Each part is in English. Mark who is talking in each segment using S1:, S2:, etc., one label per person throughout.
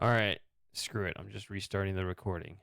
S1: All right, screw it. I'm just restarting the recording.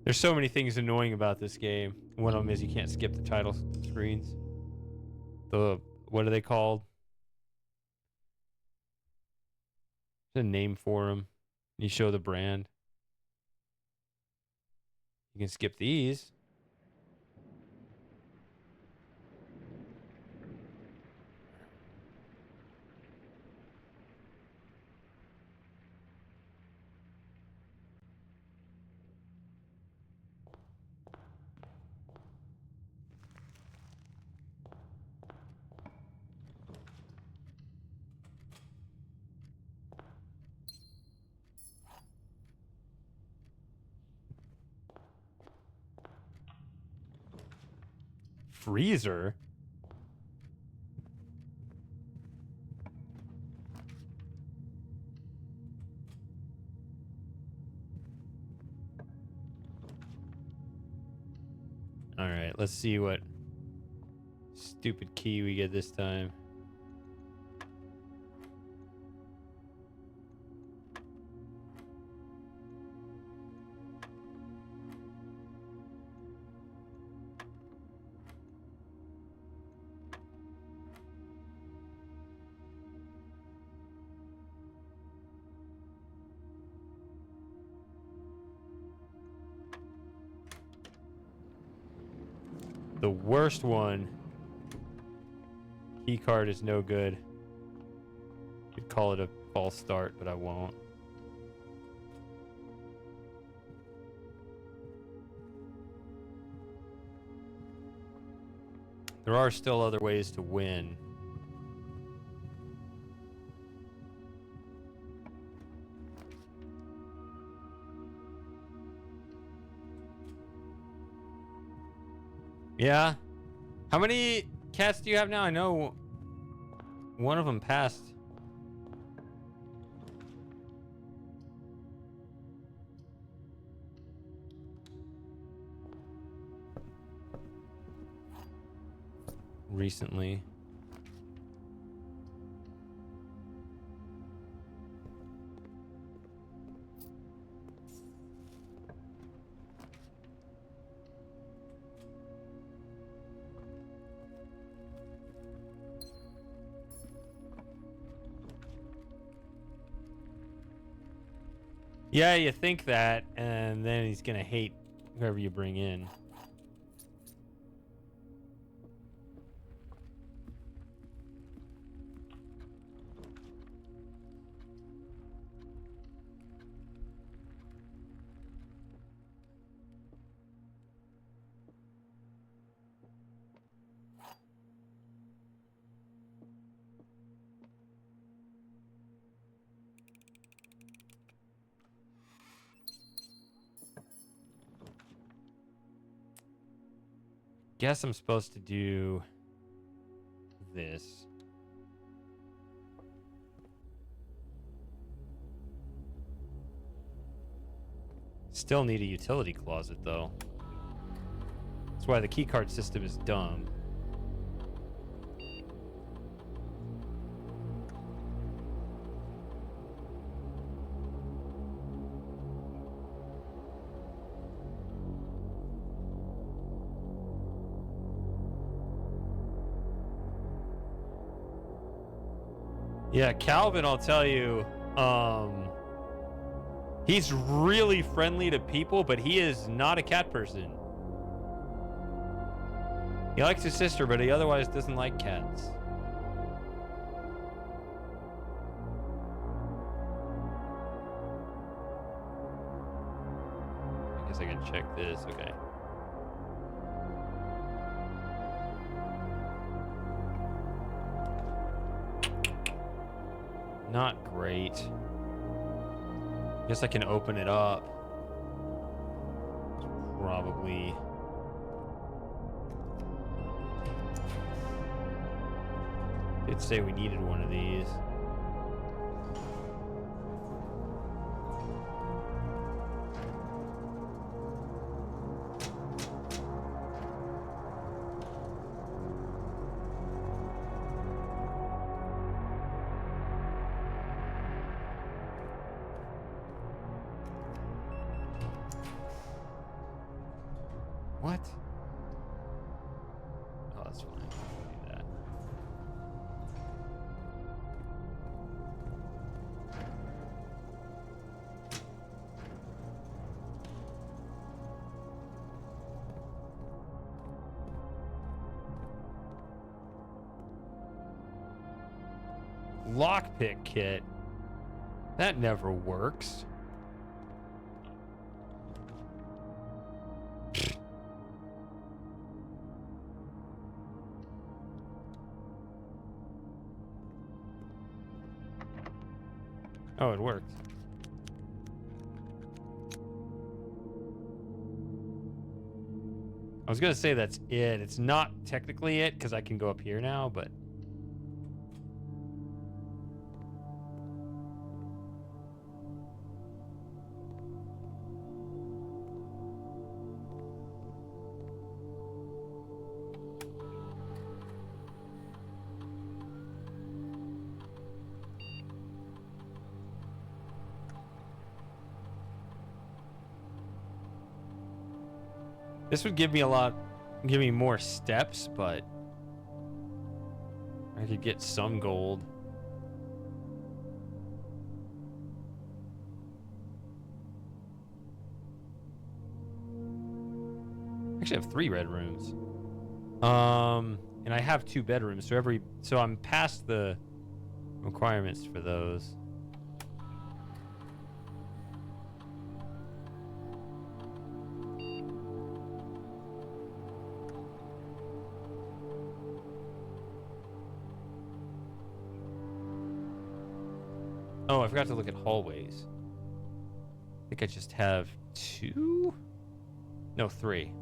S1: There's so many things annoying about this game. One of them is you can't skip the title screens. What are they called? There's a name for them. You show the brand. You can skip these. Freezer? All right, let's see what stupid key we get this time. The worst one. Key card is no good. You'd call it a false start, but I won't. There are still other ways to win. Yeah. How many cats do you have now? I know one of them passed. Recently. Yeah, you think that, and then he's gonna hate whoever you bring in. Guess I'm supposed to do this. Still need a utility closet, though. That's why the keycard system is dumb. Yeah, Calvin, I'll tell you, he's really friendly to people, but he is not a cat person. He likes his sister, but he otherwise doesn't like cats. I guess I can check this. Okay. Not great. Guess I can open it up. probably... Did say we needed one of these. What? Oh, that's fine. I'll do that. Lockpick kit. That never works. Oh, it worked. I was gonna say that's it. It's not technically it because I can go up here now, but... This would give me more steps, but I could get some gold. Actually, I have 3 red rooms. And I have 2 bedrooms, so I'm past the requirements for those. Oh, I forgot to look at hallways. I think I just have 2? No, 3.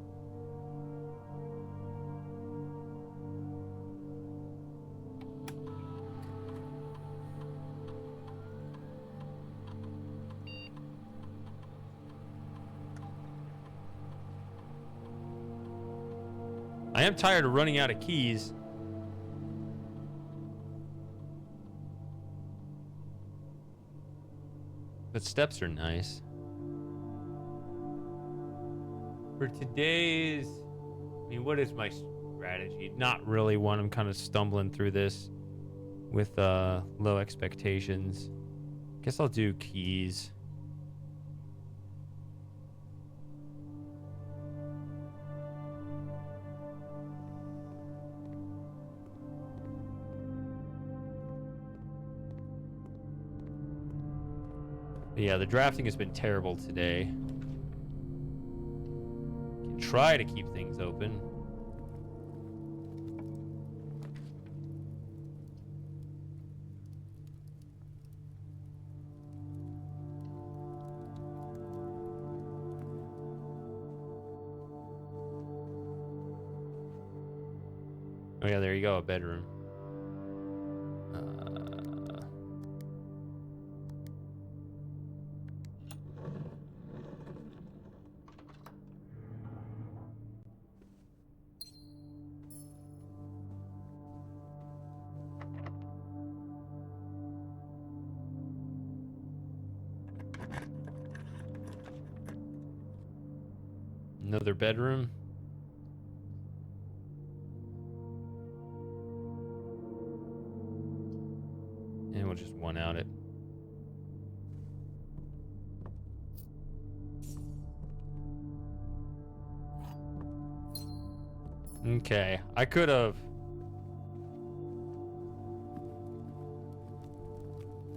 S1: I am tired of running out of keys. But steps are nice. For today's... I mean, what is my strategy? Not really one. I'm kind of stumbling through this with low expectations. Guess I'll do keys. Yeah, the drafting has been terrible today. Can try to keep things open. Oh yeah, there you go, a bedroom. Another bedroom. And we'll just one out it. Okay, I could have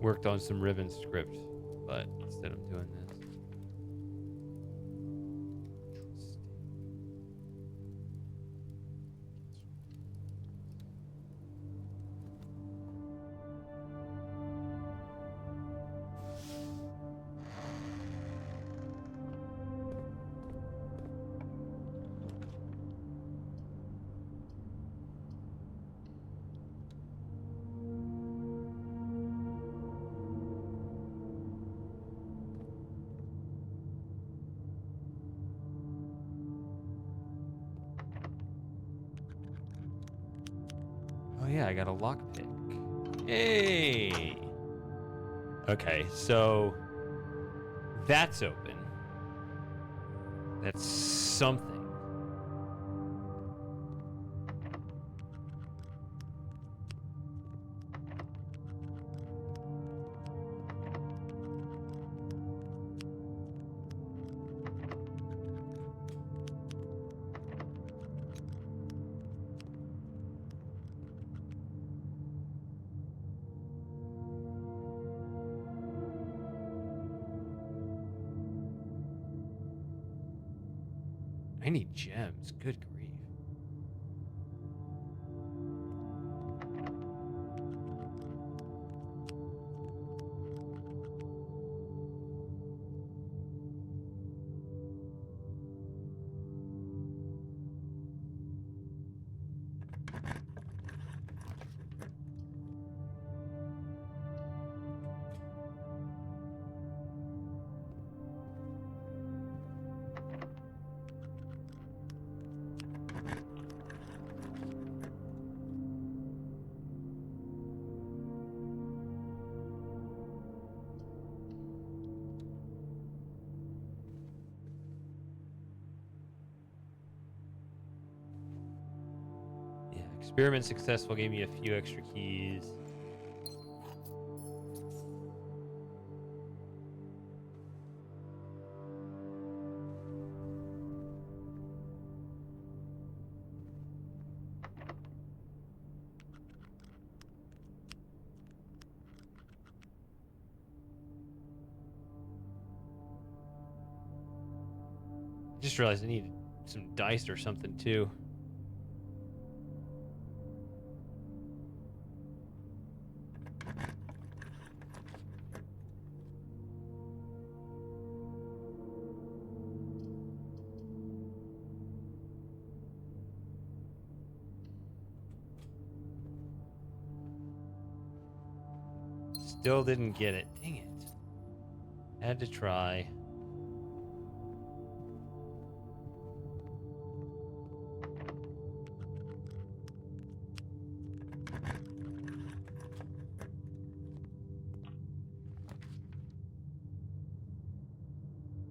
S1: worked on some Riven script, but instead I'm doing this. Oh yeah, I got a lockpick. Hey. Okay, so that's open. That's something. I need gems. Good grief. Yeah, experiment successful gave me a few extra keys. I just realized I needed some dice or something too. Still didn't get it. Dang it. Had to try.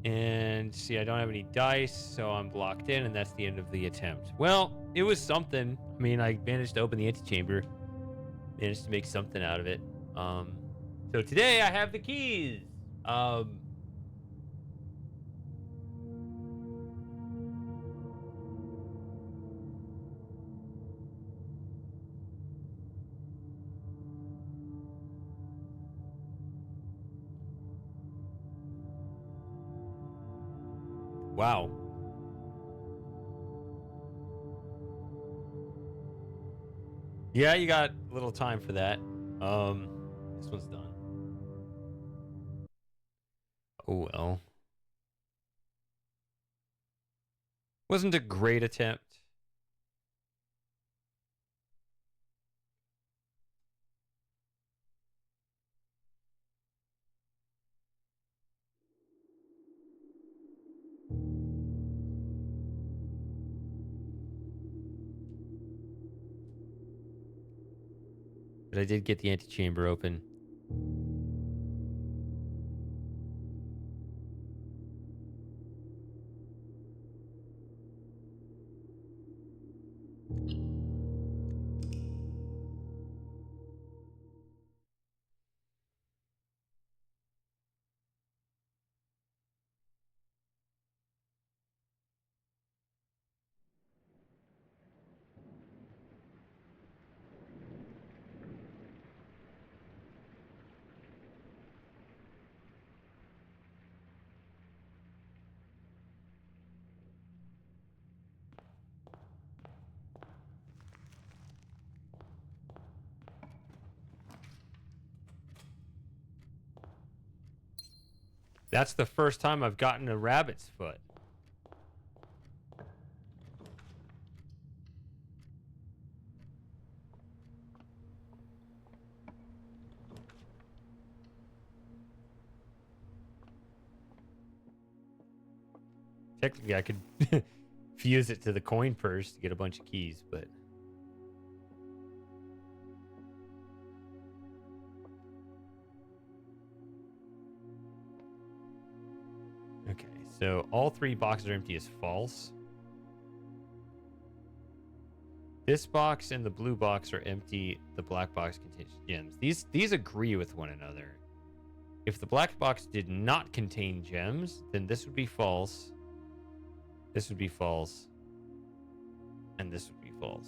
S1: And see, I don't have any dice, so I'm blocked in, and that's the end of the attempt. Well, it was something. I mean, I managed to open the antechamber. Managed to make something out of it. So today I have the keys. Um, wow. Yeah, you got a little time for that. This one's done. Oh well. Wasn't a great attempt. But I did get the antechamber open. That's the first time I've gotten a rabbit's foot. Technically, I could fuse it to the coin purse to get a bunch of keys, but Okay, so all 3 boxes are empty is false. This box and the blue box are empty. The black box contains gems. These agree with one another. If the black box did not contain gems, then this would be false. This would be false. And this would be false.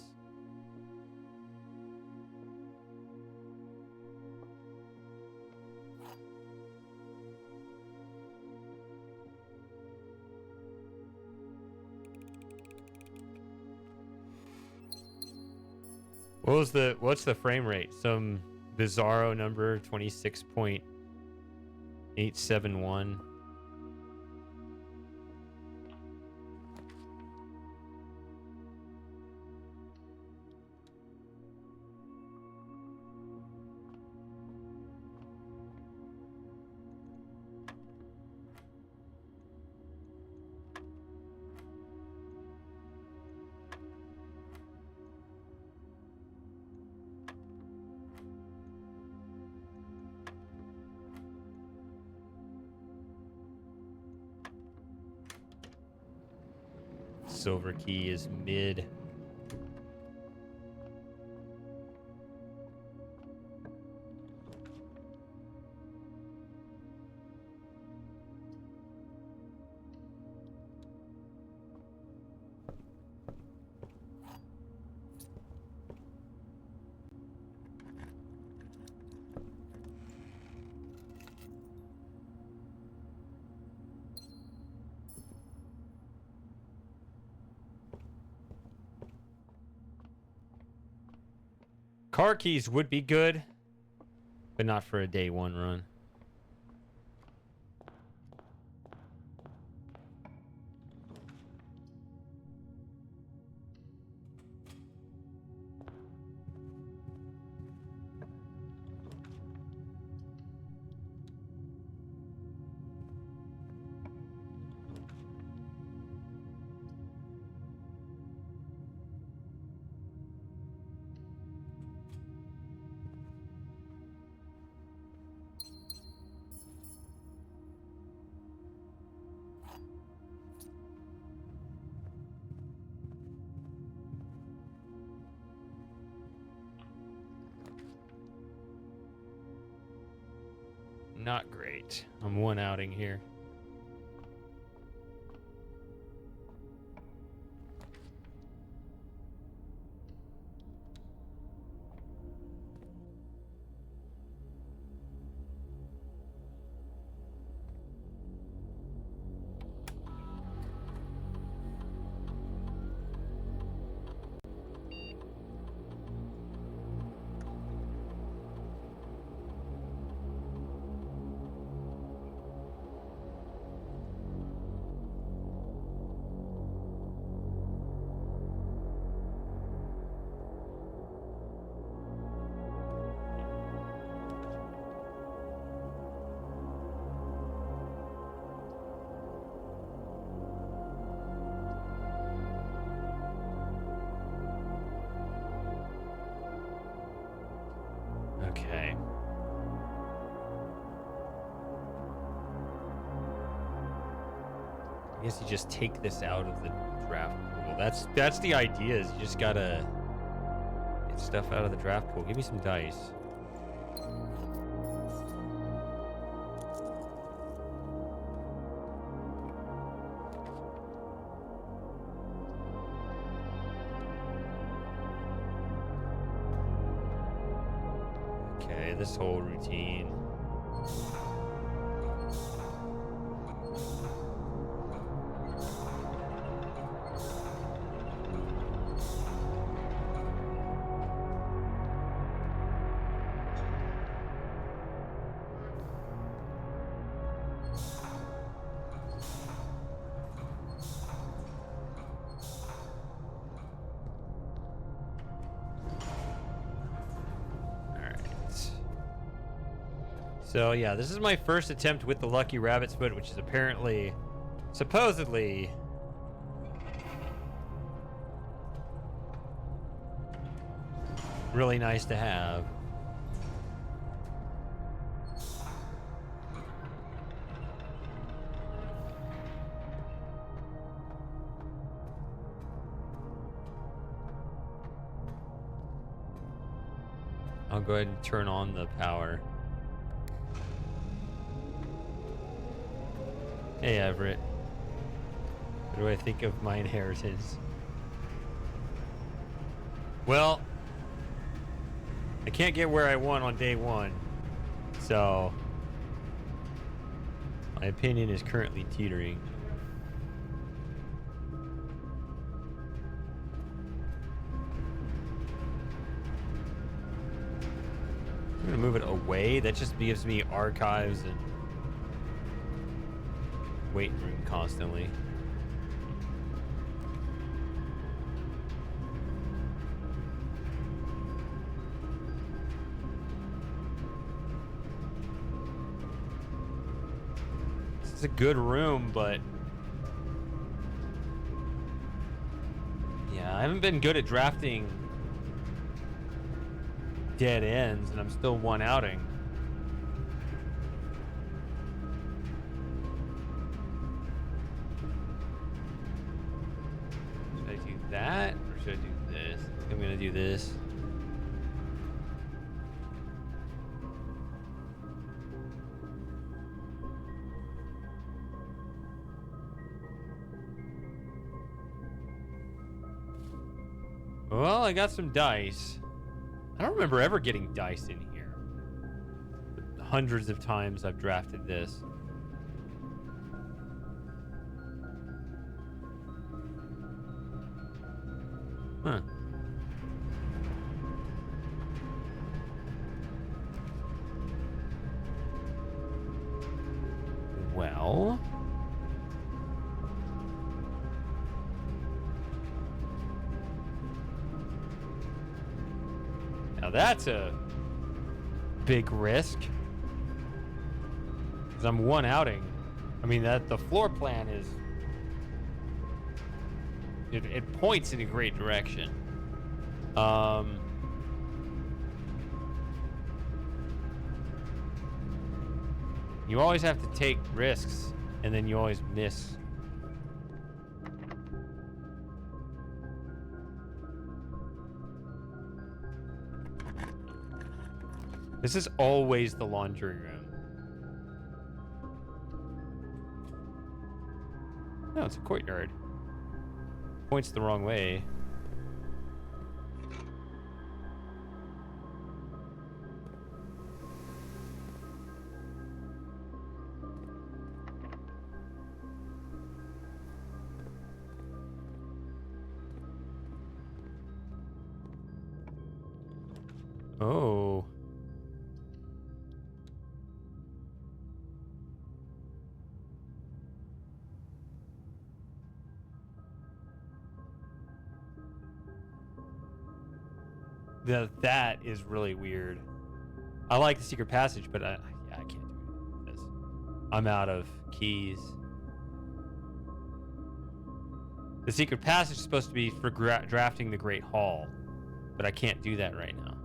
S1: What's the frame rate? Some bizarro number, 26.871. Silver key is mid. Car keys would be good, but not for a day 1 run. Not great. I'm 1 outing here. Okay. I guess you just take this out of the draft pool. That's the idea, is you just gotta get stuff out of the draft pool. Give me some dice. Okay, this whole routine. So yeah, this is my first attempt with the Lucky Rabbit's Foot, which is apparently, supposedly, really nice to have. I'll go ahead and turn on the power. Hey, Everett. What do I think of my inheritance? Well, I can't get where I want on day one, so my opinion is currently teetering. I'm gonna move it away. That just gives me archives and waiting room constantly. It's a good room, but yeah, I haven't been good at drafting dead ends, and I'm still one outing. Should I do that, or should I do this? I think I'm gonna do this. Well, I got some dice. I don't remember ever getting dice in here. Hundreds of times I've drafted this. Huh. Well... now that's a big risk. Because I'm one outing. I mean, that the floor plan is... It points in a great direction. You always have to take risks, and then you always miss. This is always the laundry room. No, it's a courtyard. Points the wrong way. Oh. That is really weird. I like the secret passage, but I can't do this. I'm out of keys. The secret passage is supposed to be for drafting the Great Hall, but I can't do that right now.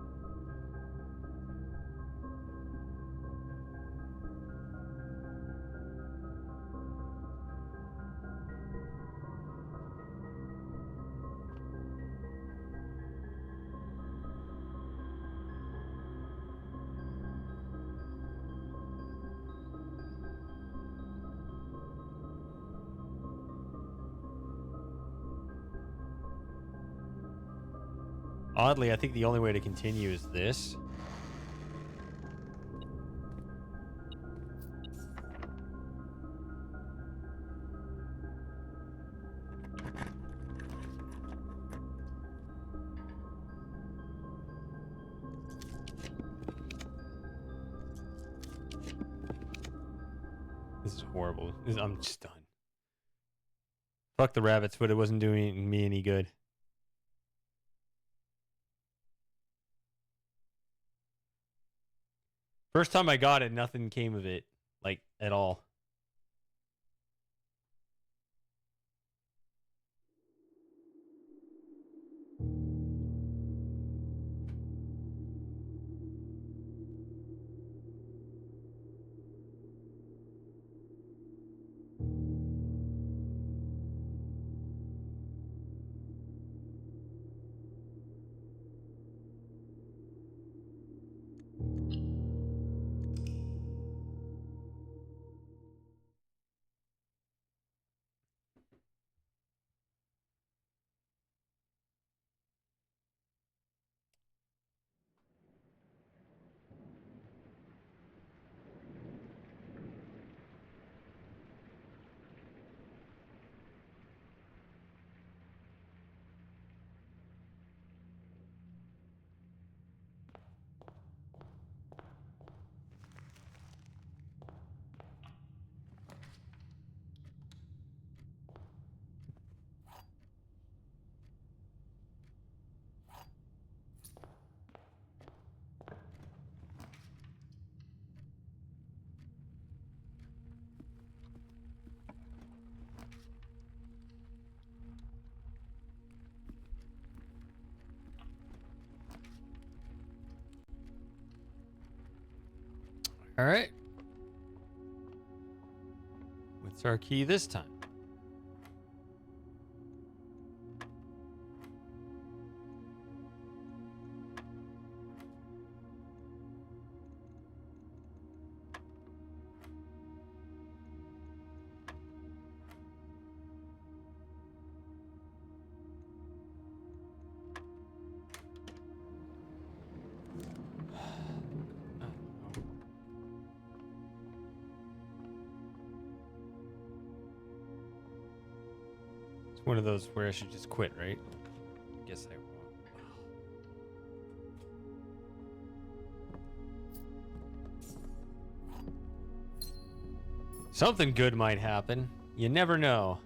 S1: Oddly, I think the only way to continue is this. This is horrible. I'm just done. Fuck the rabbits, but it wasn't doing me any good. First time I got it, nothing came of it, like, at all. All right. What's our key this time? One of those where I should just quit, right? Guess I won't. Something good might happen. You never know.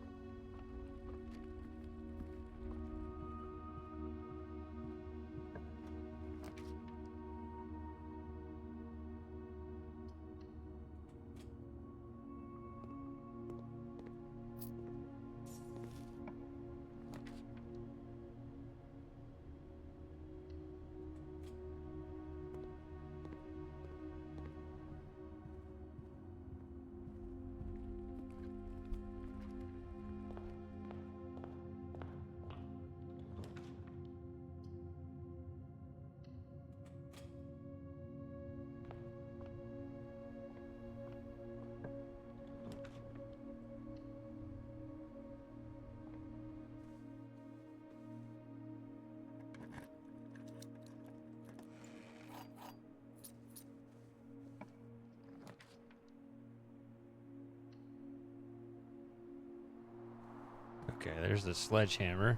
S1: Okay, there's the sledgehammer.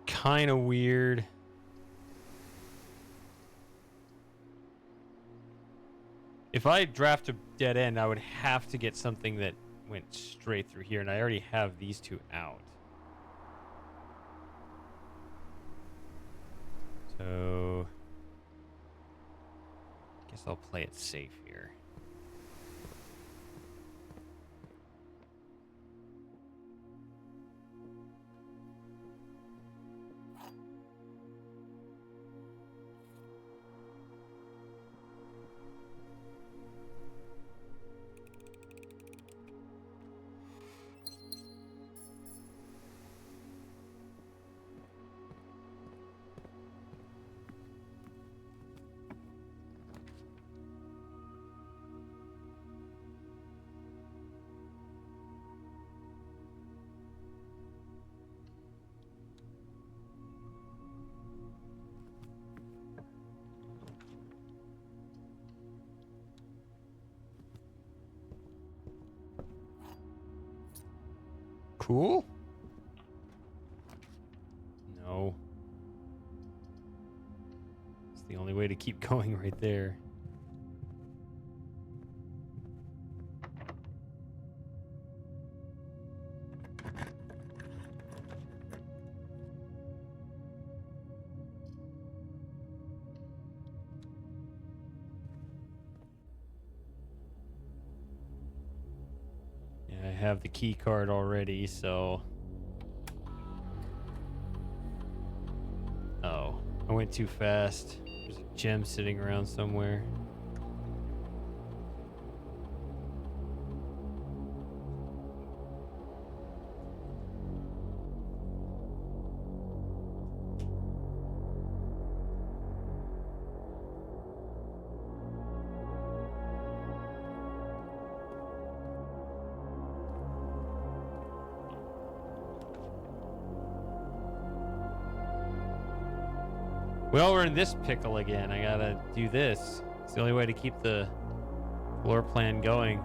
S1: Kind of weird. If I draft a dead end, I would have to get something that went straight through here, and I already have these two out. So, guess I'll play it safe here. Cool? No. It's the only way to keep going right there. I have the key card already, so... Oh, I went too fast. There's a gem sitting around somewhere. Well, we're in this pickle again. I gotta do this. It's the only way to keep the floor plan going.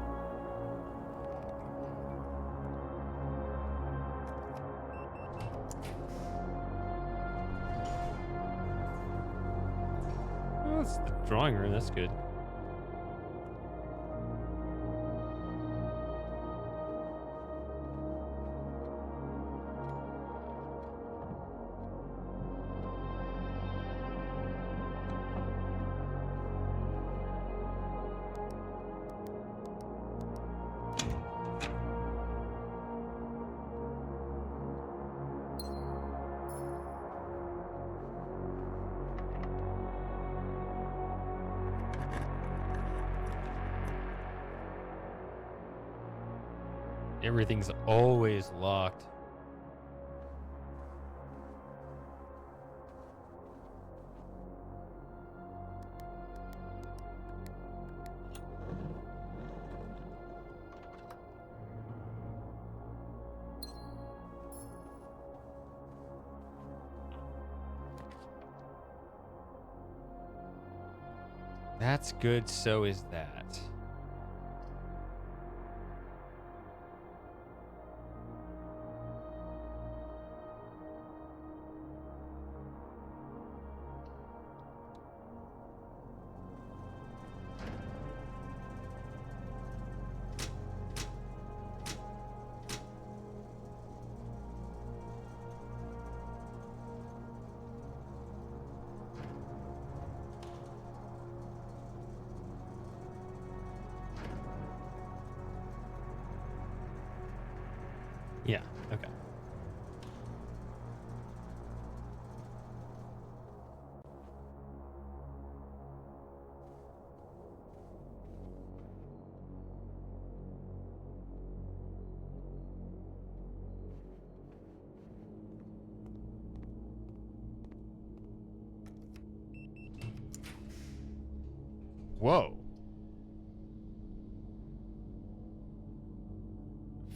S1: Oh, it's the drawing room. That's good. Everything's always locked. That's good, so is that. Yeah, okay. Whoa.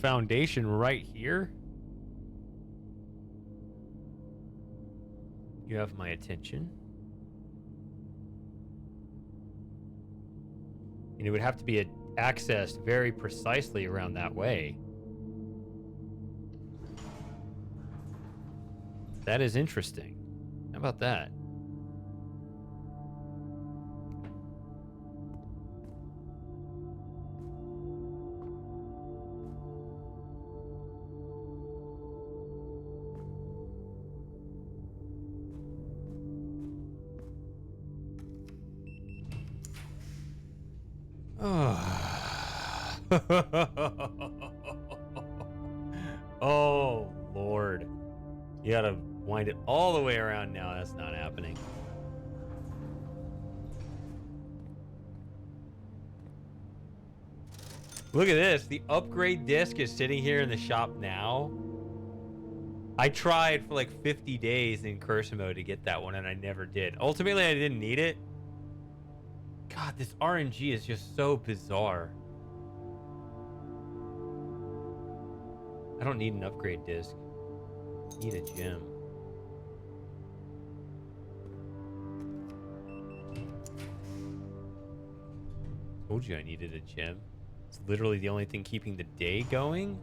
S1: Foundation right here? You have my attention. And it would have to be accessed very precisely around that way. That is interesting. How about that? Oh, Lord. You gotta wind it all the way around now. That's not happening. Look at this. The upgrade disc is sitting here in the shop now. I tried for like 50 days in Curse mode to get that one, and I never did. Ultimately, I didn't need it. God, this RNG is just so bizarre. I don't need an upgrade disc. I need a gem. Told you I needed a gem. It's literally the only thing keeping the day going.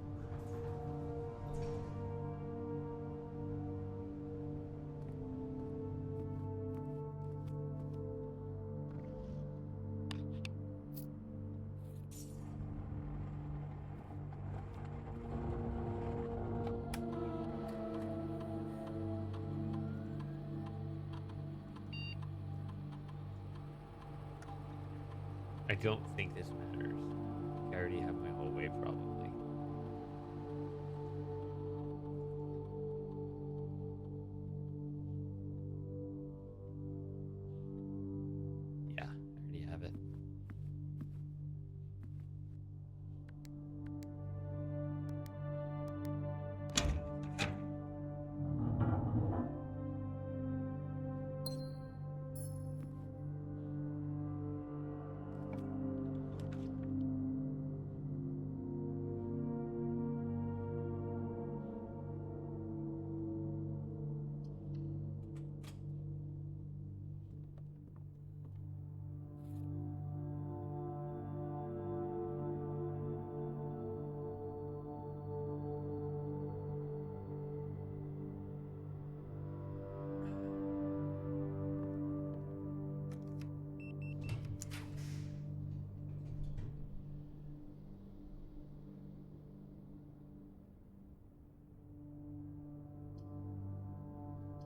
S1: I don't think this matters. I already have my whole way, probably. Yeah, I already have it.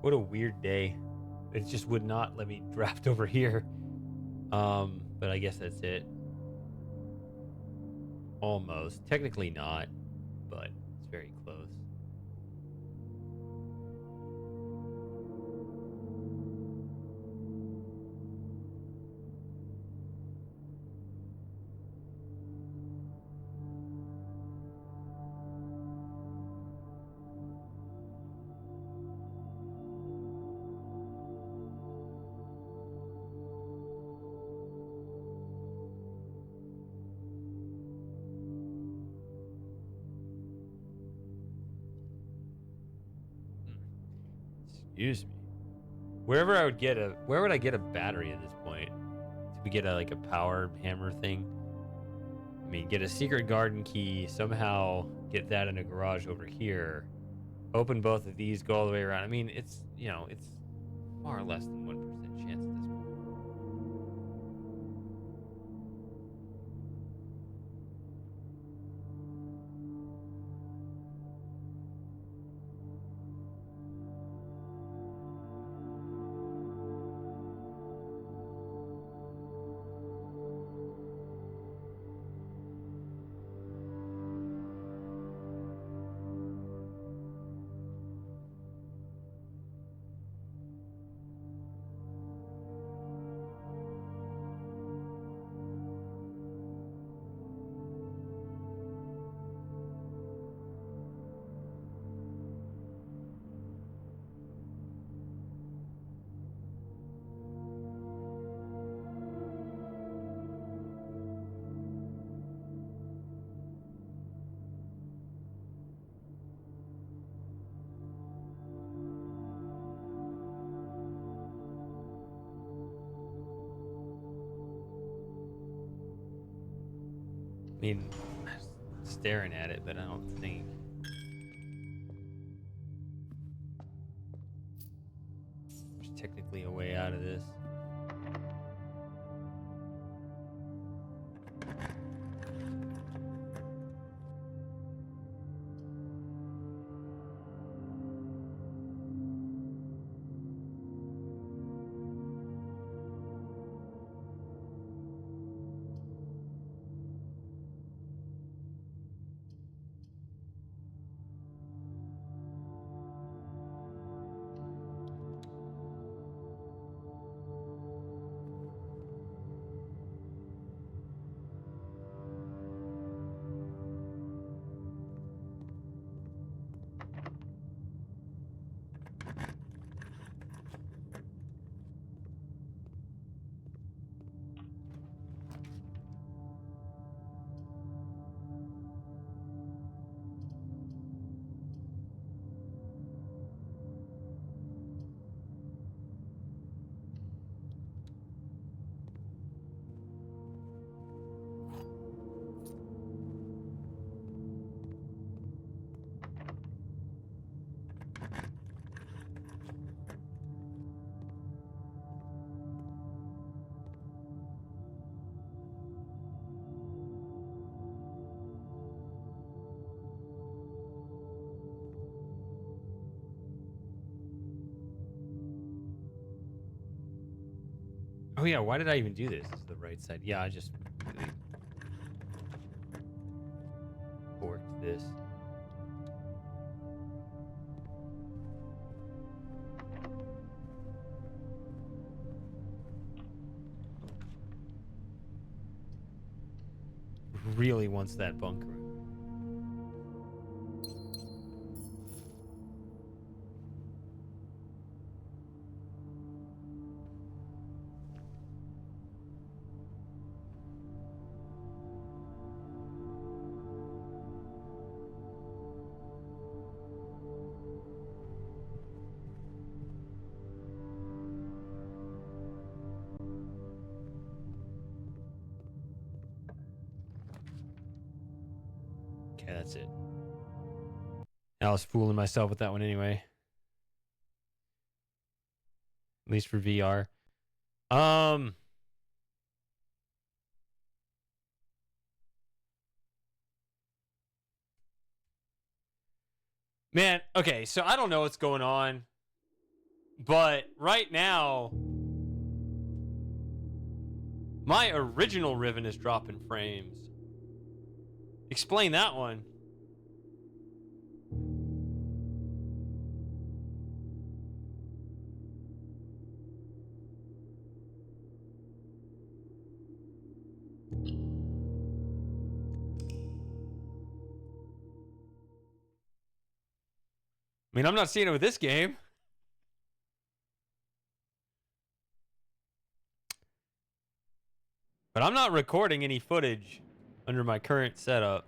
S1: What a weird day. It just would not let me draft over here. But I guess that's it. Almost. Technically not, but it's very close. Excuse me. Where would I get a battery at this point? Did we get like a power hammer thing? I mean, get a secret garden key, somehow get that in a garage over here. Open both of these, go all the way around. I mean, it's, it's far less than 1% chance at this point. I mean, staring at it, but I don't think. There's technically a way out of this. Oh yeah, why did I even do this? This is the right side. Yeah, I just really forked this. Really wants that bunker. Okay, that's it. I was fooling myself with that one anyway. At least for VR. Man, okay, so I don't know what's going on, but right now my original Riven is dropping frames. Explain that one. I mean, I'm not seeing it with this game. But I'm not recording any footage under my current setup.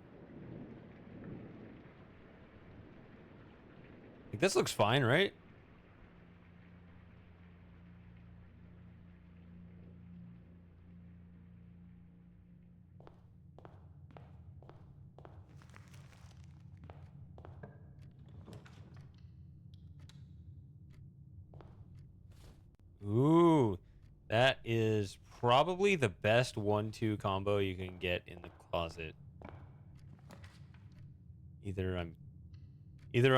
S1: Like, this looks fine, right? Ooh, that is probably the best 1-2 combo you can get in the closet. Either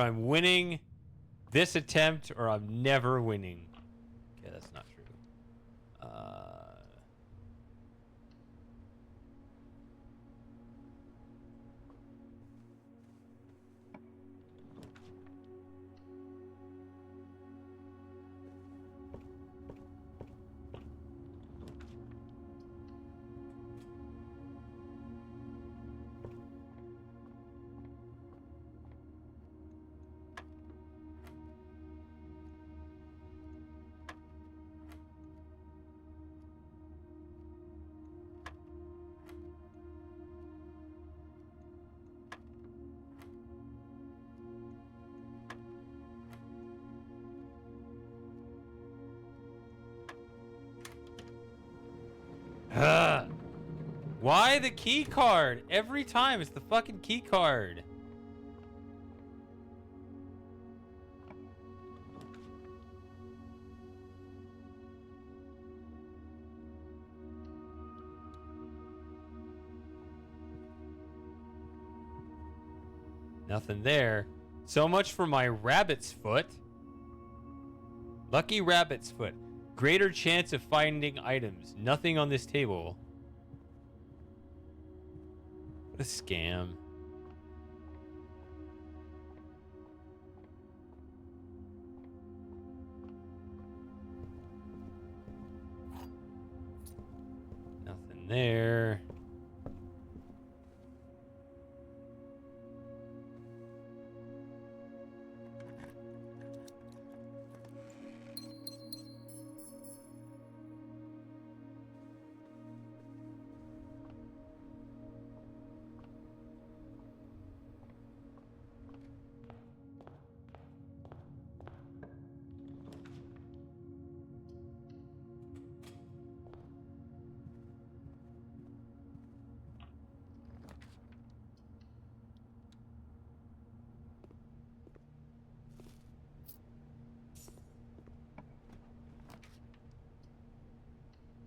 S1: I'm winning this attempt or I'm never winning. Okay, that's not true. Why the key card? Every time it's the fucking key card. Nothing there. So much for my rabbit's foot. Lucky rabbit's foot. Greater chance of finding items. Nothing on this table. What a scam. Nothing there.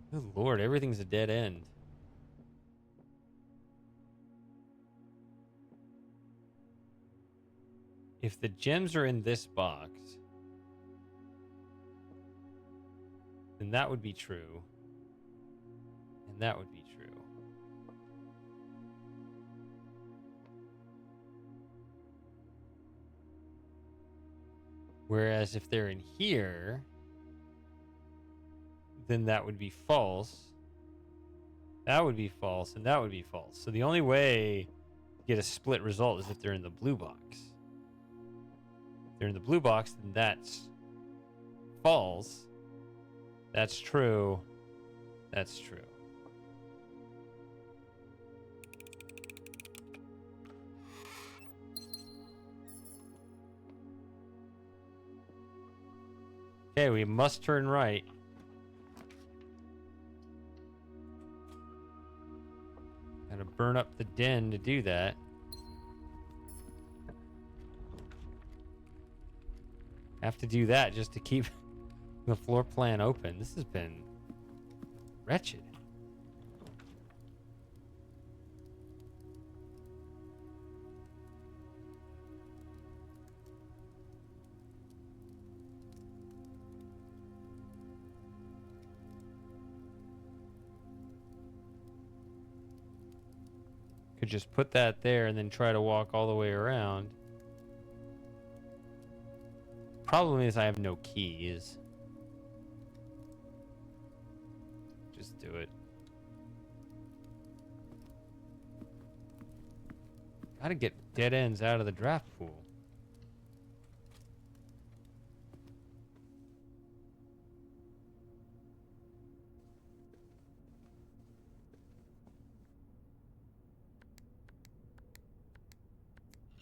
S1: Good lord, everything's a dead end. If the gems are in this box, then that would be true. And that would be true. Whereas if they're in here, then that would be false. That would be false, and that would be false. So the only way to get a split result is if they're in the blue box. If they're in the blue box, then that's false. That's true. That's true. Okay, we must turn right. Gotta burn up the den to do that. Have to do that just to keep the floor plan open. This has been wretched. Could just put that there and then try to walk all the way around. Problem is I have no keys. Just do it. Gotta get dead ends out of the draft pool.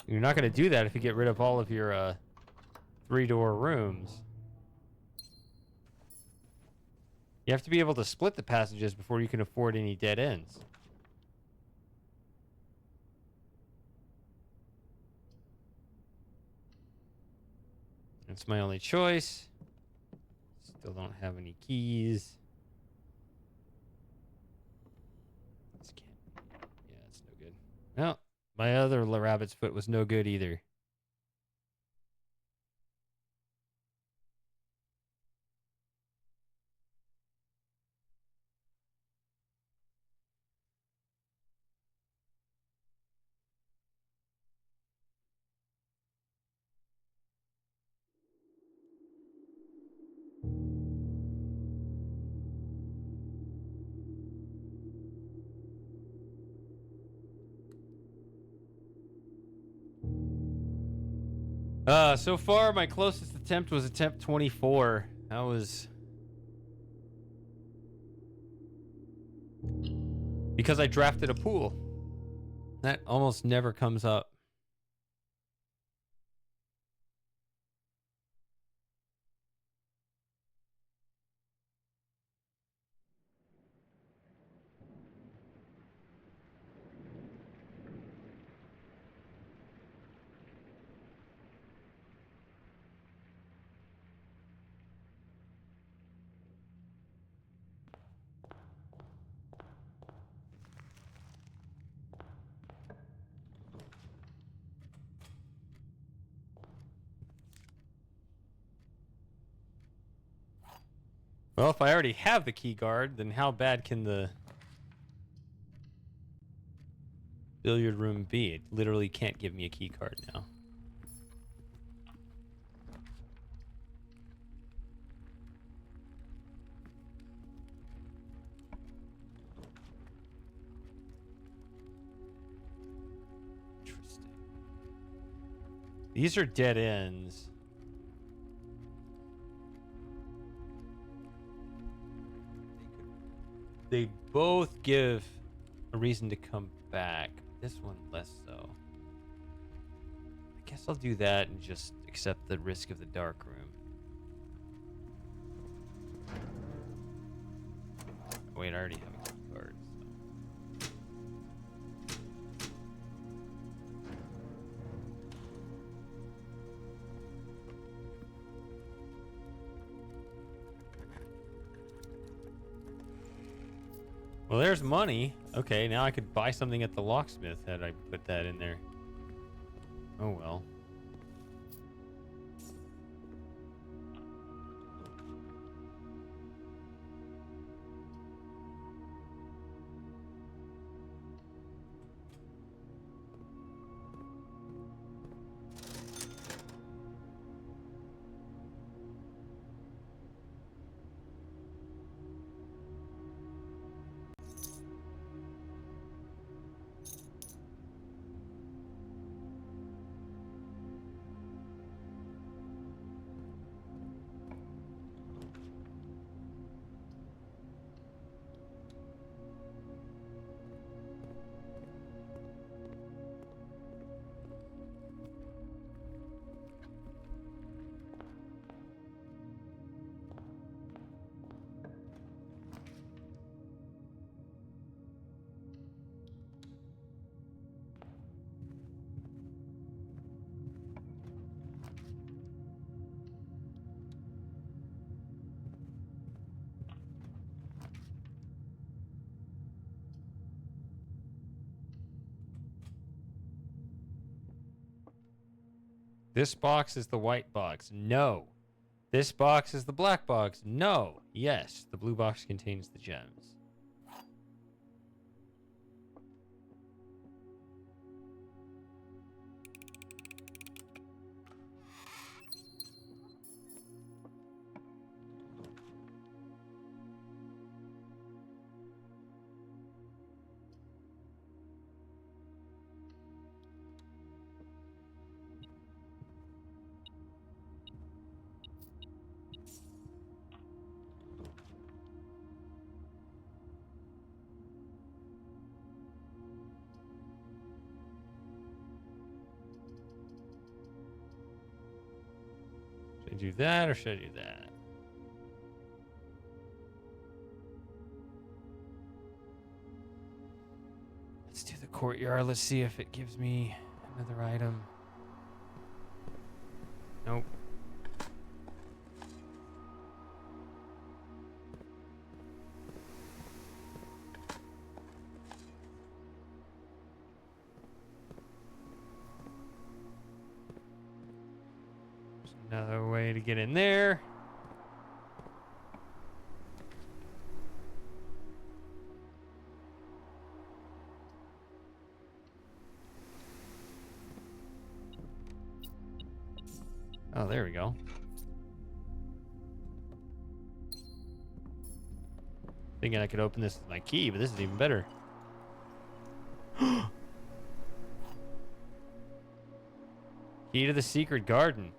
S1: You're not going to do that if you get rid of all of your 3-door rooms. You have to be able to split the passages before you can afford any dead ends. That's my only choice. Still don't have any keys. This can't. Yeah, it's no good. Well, my other rabbit's foot was no good either. So far, my closest attempt was attempt 24. That was because I drafted a pool. That almost never comes up. Well, if I already have the key guard, then how bad can the billiard room be? It literally can't give me a key card now. Interesting. These are dead ends. They both give a reason to come back. This one less so. I guess I'll do that and just accept the risk of the dark room. Wait, I already have a key card. So. Well, there's money. Okay, now I could buy something at the locksmith had I put that in there. Oh well. This box is the white box. No. This box is the black box. No. Yes, the blue box contains the gems. Should I do that or should I do that? Let's do the courtyard. Let's see if it gives me another item. Nope. Another way to get in there. Oh, there we go. Thinking I could open this with my key, but this is even better. Key to the secret garden.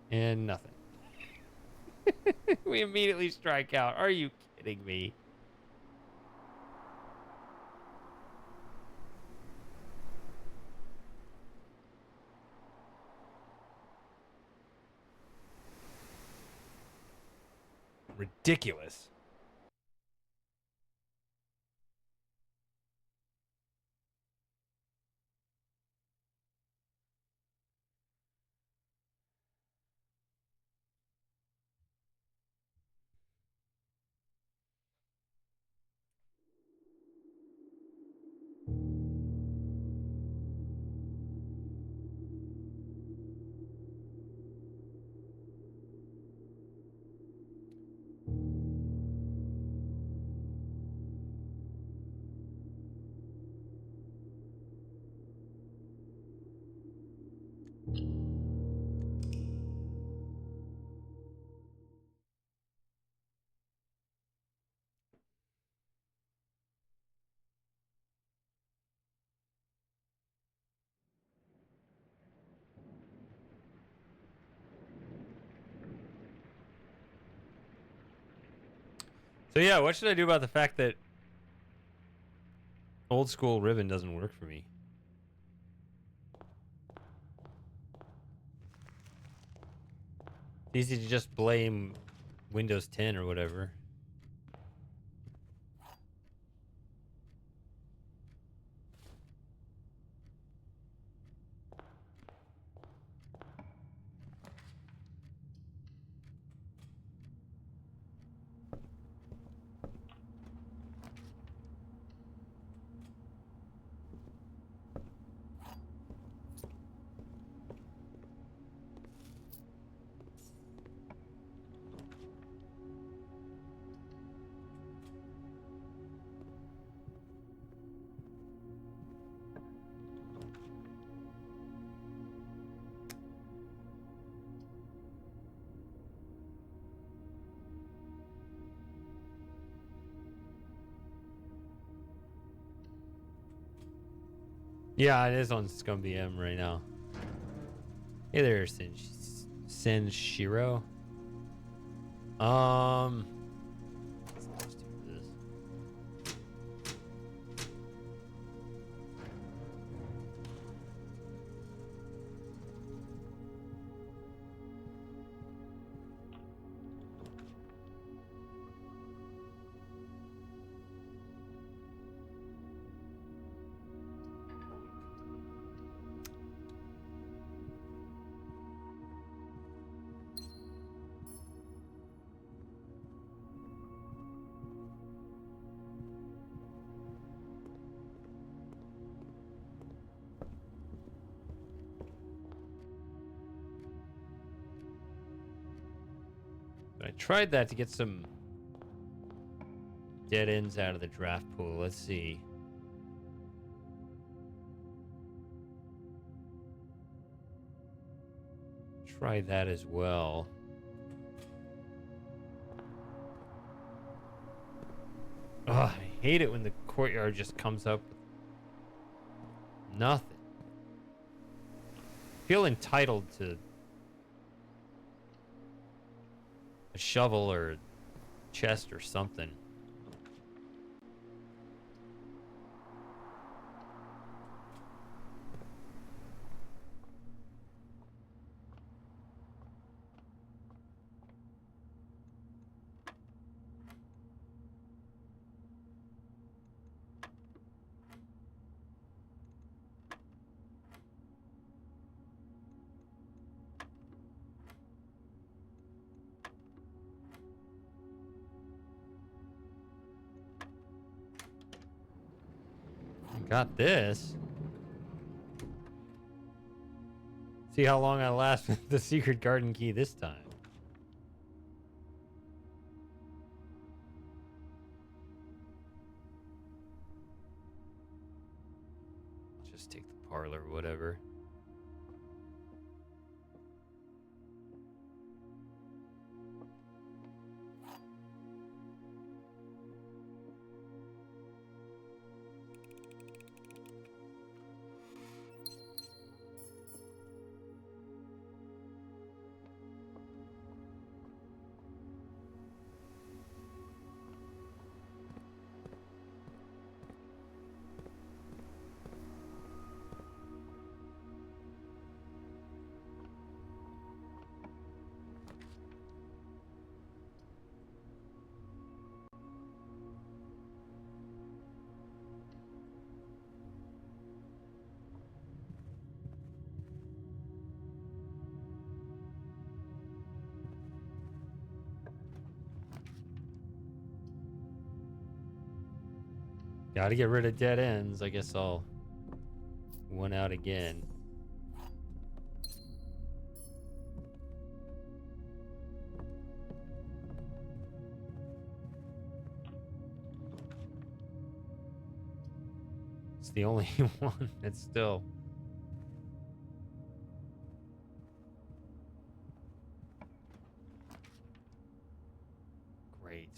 S1: And nothing. We immediately strike out. Are you kidding me? Ridiculous. So yeah, what should I do about the fact that old school Ribbon doesn't work for me? It's easy to just blame Windows 10 or whatever. Yeah, it is on ScumVM right now. Hey there, Senshiro. Let's do this. I tried that to get some dead ends out of the draft pool. Let's see. Try that as well. Oh, I hate it when the courtyard just comes up with nothing. I feel entitled to a shovel or a chest or something. Got this. See how long I last with the secret garden key this time. I'll just take the parlor or whatever. Gotta get rid of dead ends. I guess I'll one out again. It's the only one that's still... Great.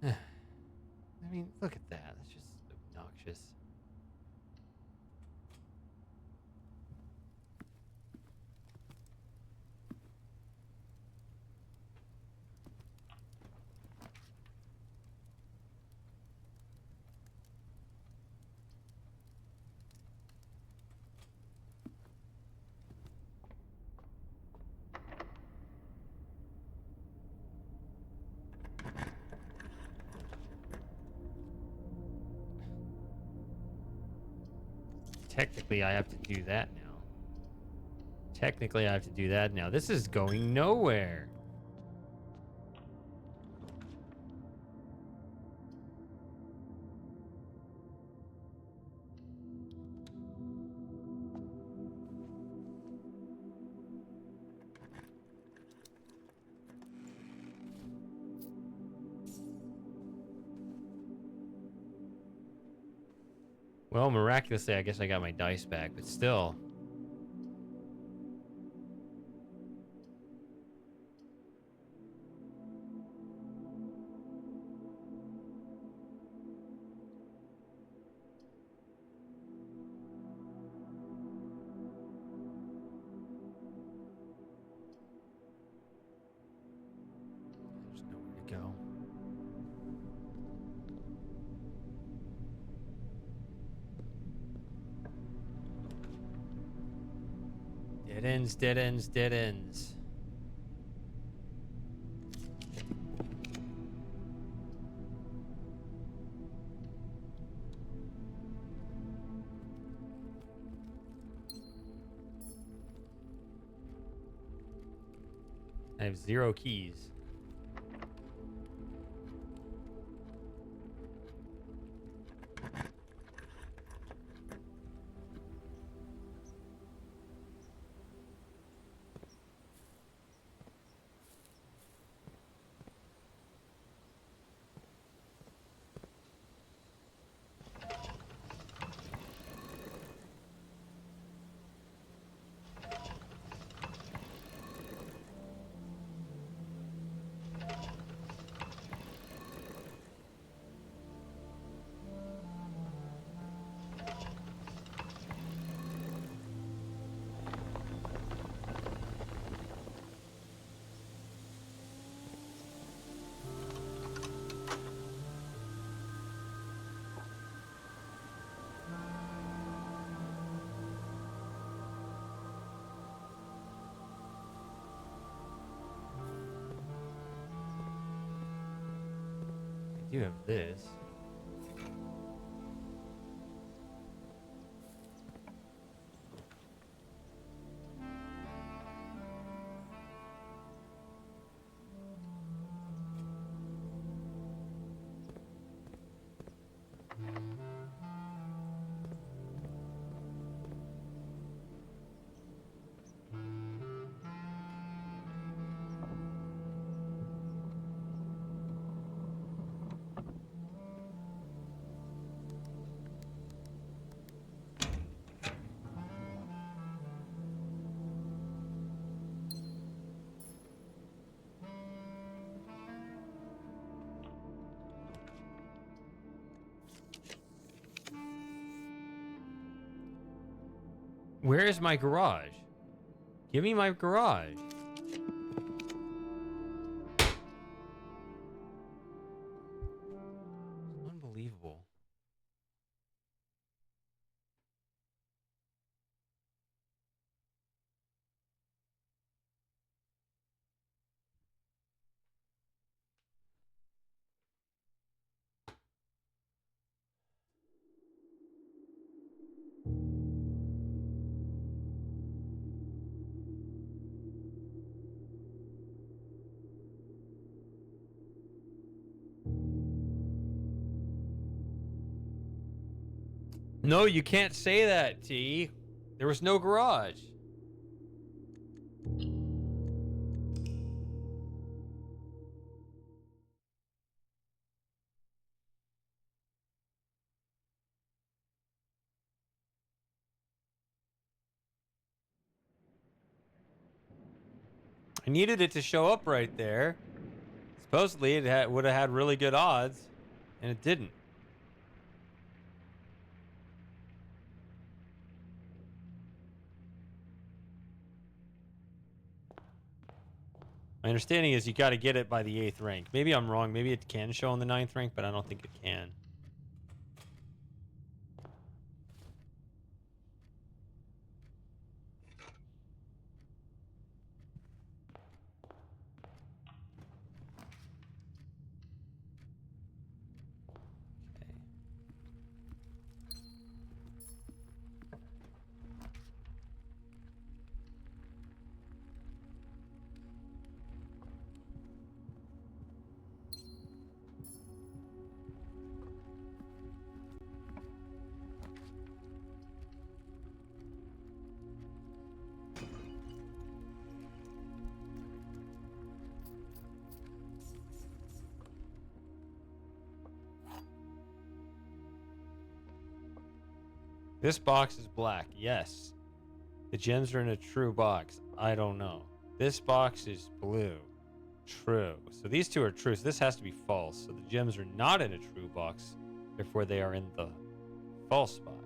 S1: I mean, look at that. That's just obnoxious. Technically, I have to do that now. Technically, I have to do that now. This is going nowhere. Well, miraculously, I guess I got my dice back, but still. There's nowhere to go. Dead ends, dead ends, dead ends. I have 0 keys. You have this. Where is my garage? Give me my garage. Unbelievable. No, you can't say that, T. There was no garage. I needed it to show up right there. Supposedly, it would have had really good odds, and it didn't. My understanding is you got to get it by the 8th rank. Maybe I'm wrong. Maybe it can show on the 9th rank, but I don't think it can. This box is black. Yes. The gems are in a true box. I don't know. This box is blue. True. So these two are true. So this has to be false. So the gems are not in a true box. Therefore, they are in the false box.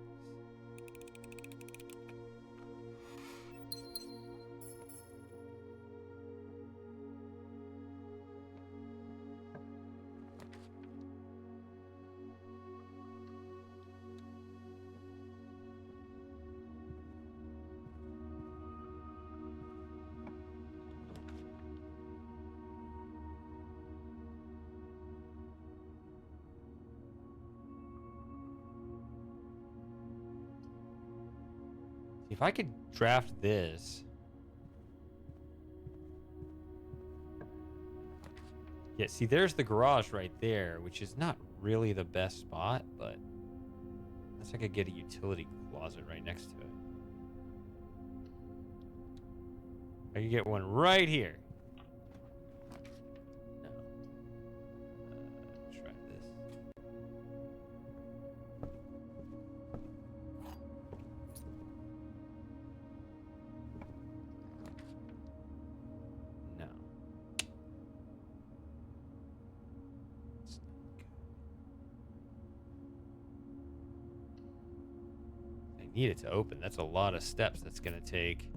S1: If I could draft this. Yeah, see, there's the garage right there, which is not really the best spot, but unless I could get a utility closet right next to it. I could get one right here. No. Try this. No. It's not good. I need it to open. That's a lot of steps that's going to take.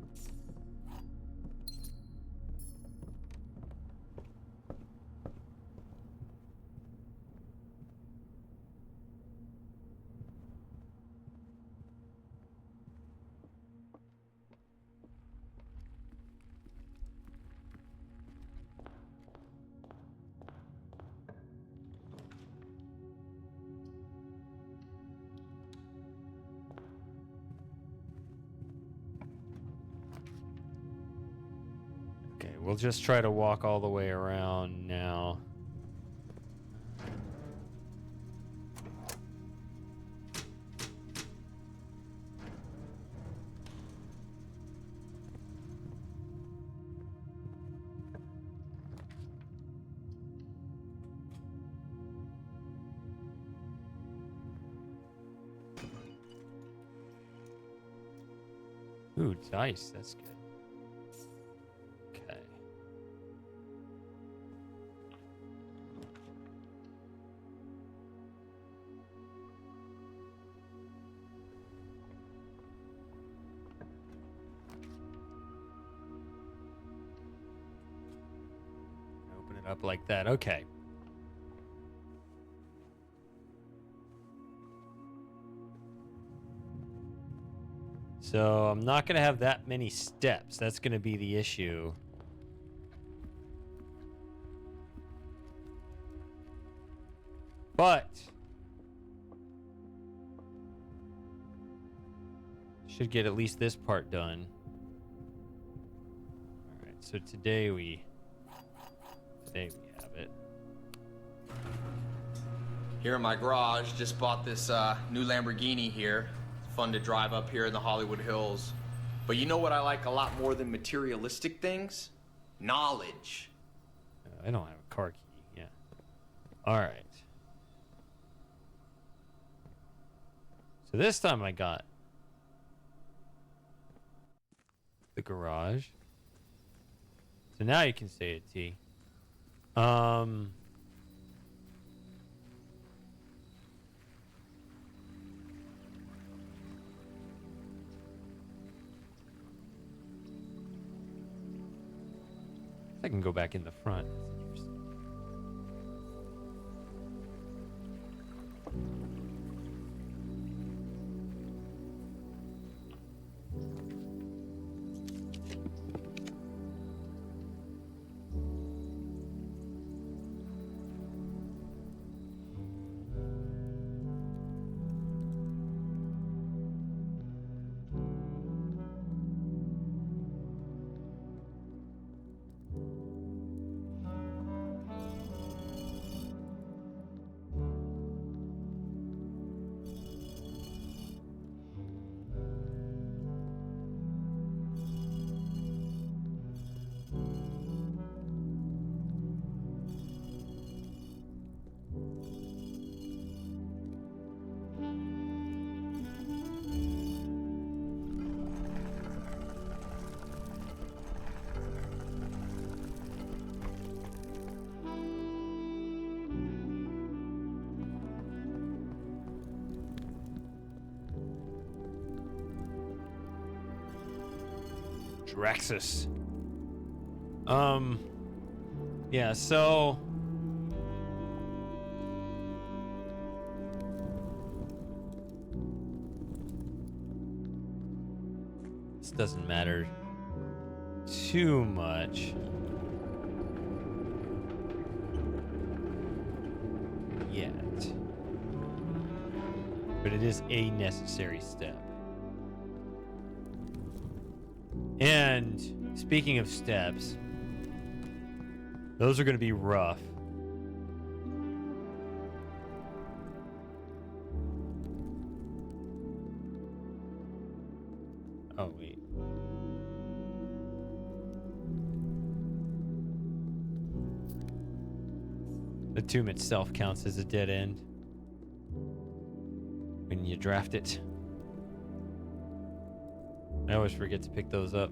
S1: Okay, we'll just try to walk all the way around now. Ooh, dice. That's good. Okay. it up like that. Okay. So I'm not going to have that many steps. That's going to be the issue. But should get at least this part done. All right, so today we have it.
S2: Here in my garage, just bought this new Lamborghini here. It's fun to drive up here in the Hollywood Hills. But you know what I like a lot more than materialistic things? Knowledge.
S1: I don't have a car key. Yeah. All right. So this time I got the garage. So now you can say it, T. I can go back in the front. That's interesting. Draxus. Yeah, so this doesn't matter too much. Yet. But it is a necessary step. And speaking of steps, those are going to be rough. Oh, wait. The tomb itself counts as a dead end when you draft it. I always forget to pick those up.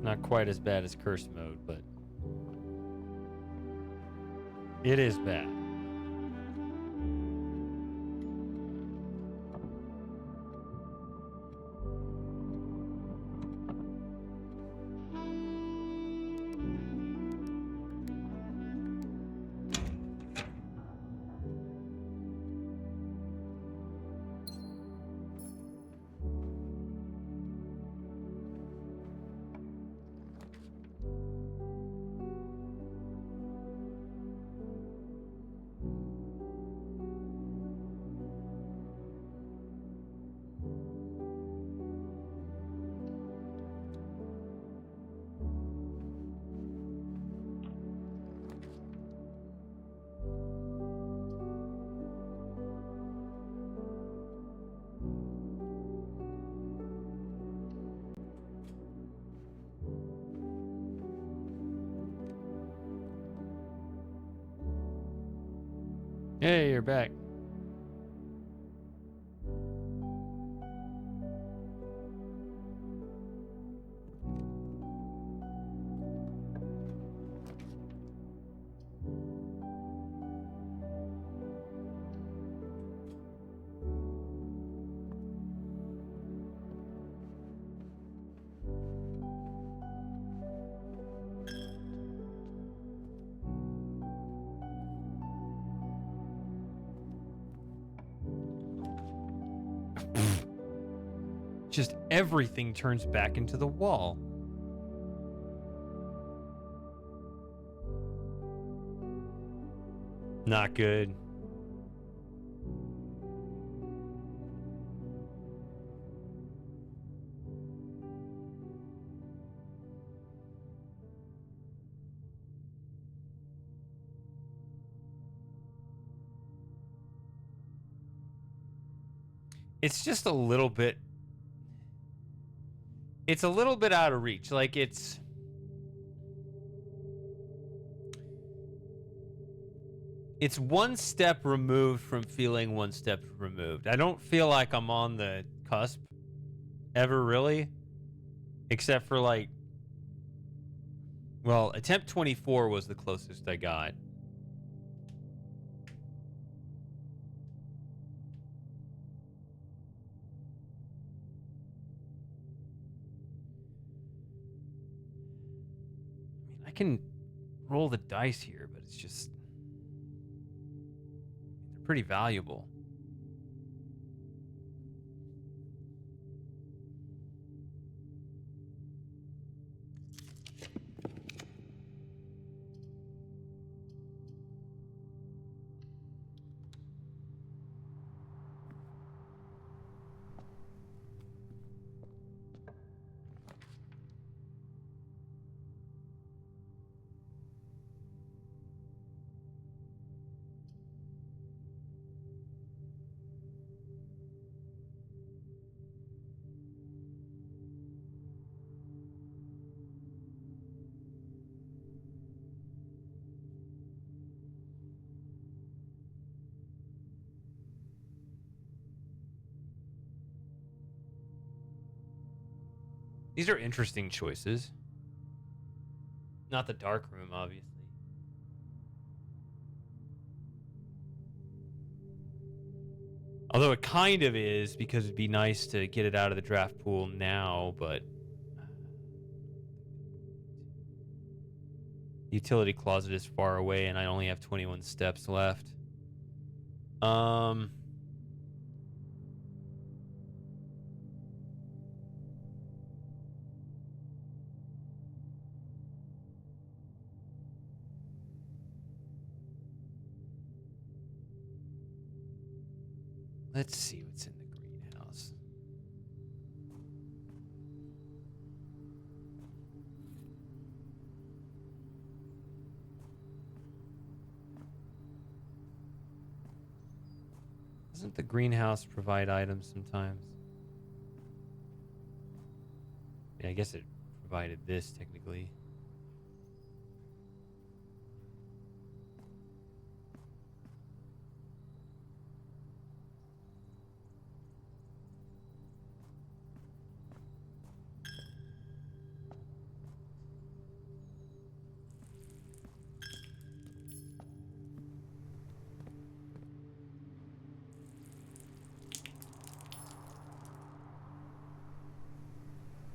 S1: Not quite as bad as curse mode, but it is bad. Hey, you're back. Just everything turns back into the wall. Not good. It's just a little bit. It's a little bit out of reach. Like it's one step removed from feeling one step removed. I don't feel like I'm on the cusp ever really, except for like, well, attempt 24 was the closest I got. I can roll the dice here, but it's just, they're pretty valuable. These are interesting choices. Not the dark room, obviously. Although it kind of is, because it'd be nice to get it out of the draft pool now, but the utility closet is far away and I only have 21 steps left. Let's see what's in the greenhouse. Doesn't the greenhouse provide items sometimes? Yeah, I guess it provided this technically.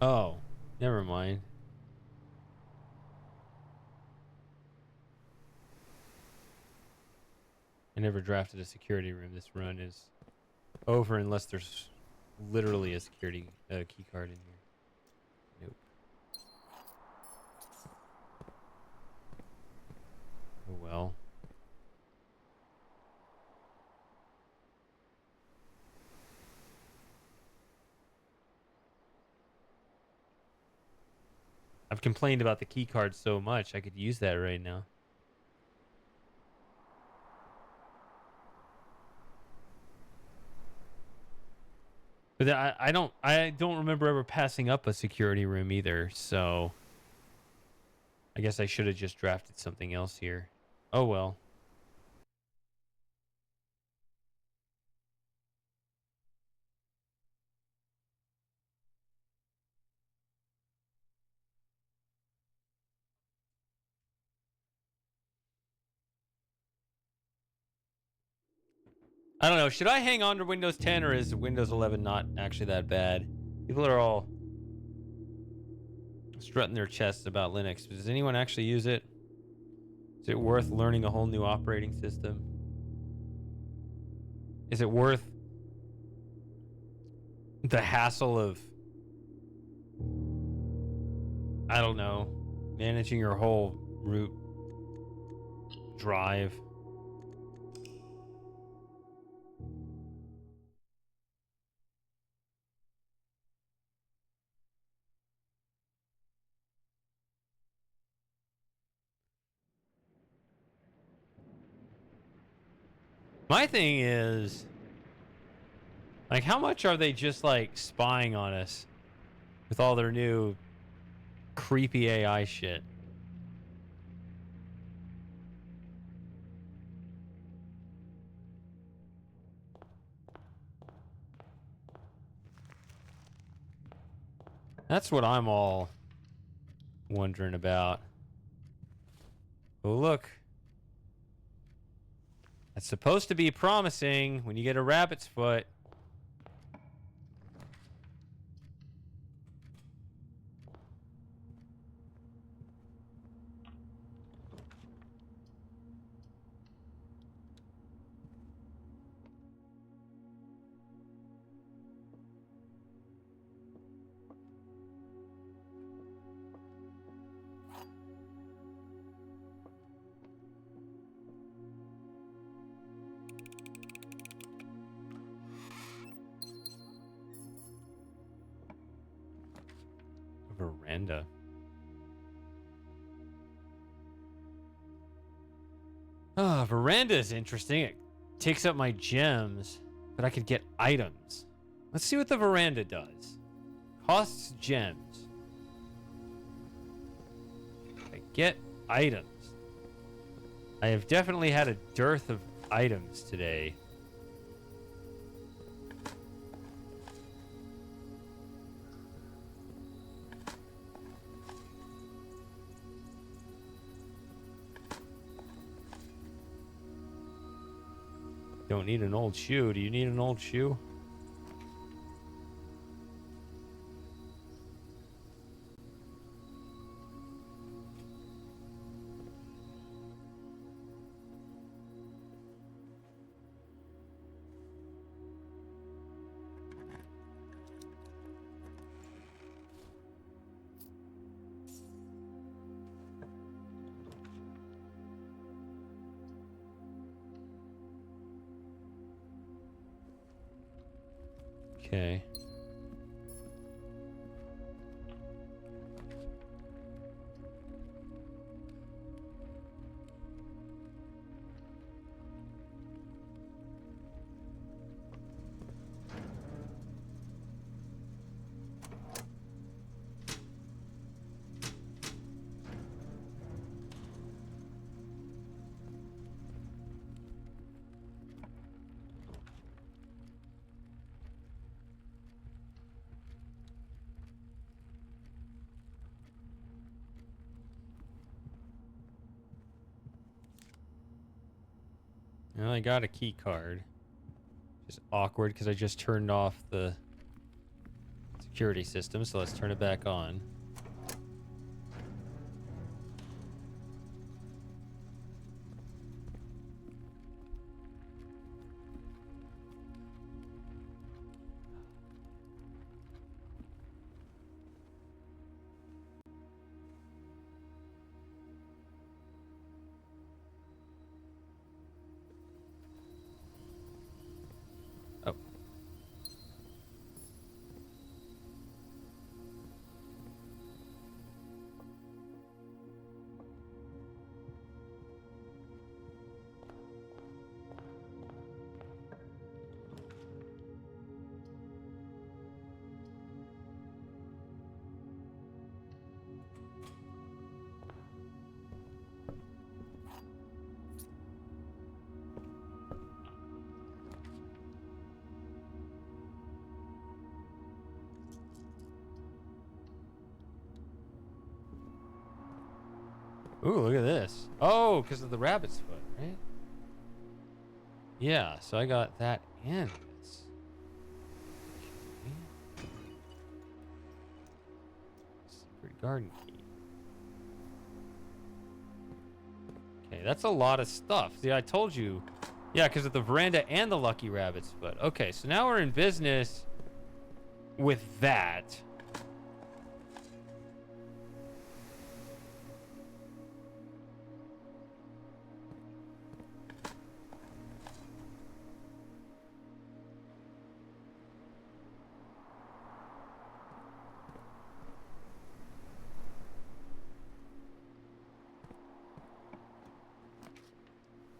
S1: Oh, never mind. I never drafted a security room. This run is over unless there's literally a security key card in here. Nope. Oh well. I've complained about the key card so much, I could use that right now. But I don't remember ever passing up a security room either, so I guess I should have just drafted something else here. Oh well. I don't know. Should I hang on to Windows 10 or is Windows 11 not actually that bad? People are all strutting their chests about Linux. Does anyone actually use it? Is it worth learning a whole new operating system? Is it worth the hassle of, I don't know, managing your whole root drive? My thing is, like, how much are they just, like, spying on us with all their new creepy AI shit? That's what I'm all wondering about. Oh, look. That's supposed to be promising when you get a rabbit's foot. Veranda. Ah, veranda is interesting. It takes up my gems, but I could get items. Let's see what the veranda does. Costs gems. I get items. I have definitely had a dearth of items today. Don't need an old shoe. Do you need an old shoe? Okay. Well, I got a key card. Just awkward because I just turned off the security system, so let's turn it back on. Oh. Ooh, look at this. Oh, because of the rabbit's foot, right? Yeah, so I got that and this. Okay. Secret garden key. Okay, that's a lot of stuff. See, I told you. Yeah, because of the veranda and the lucky rabbits. But okay, so now we're in business with that.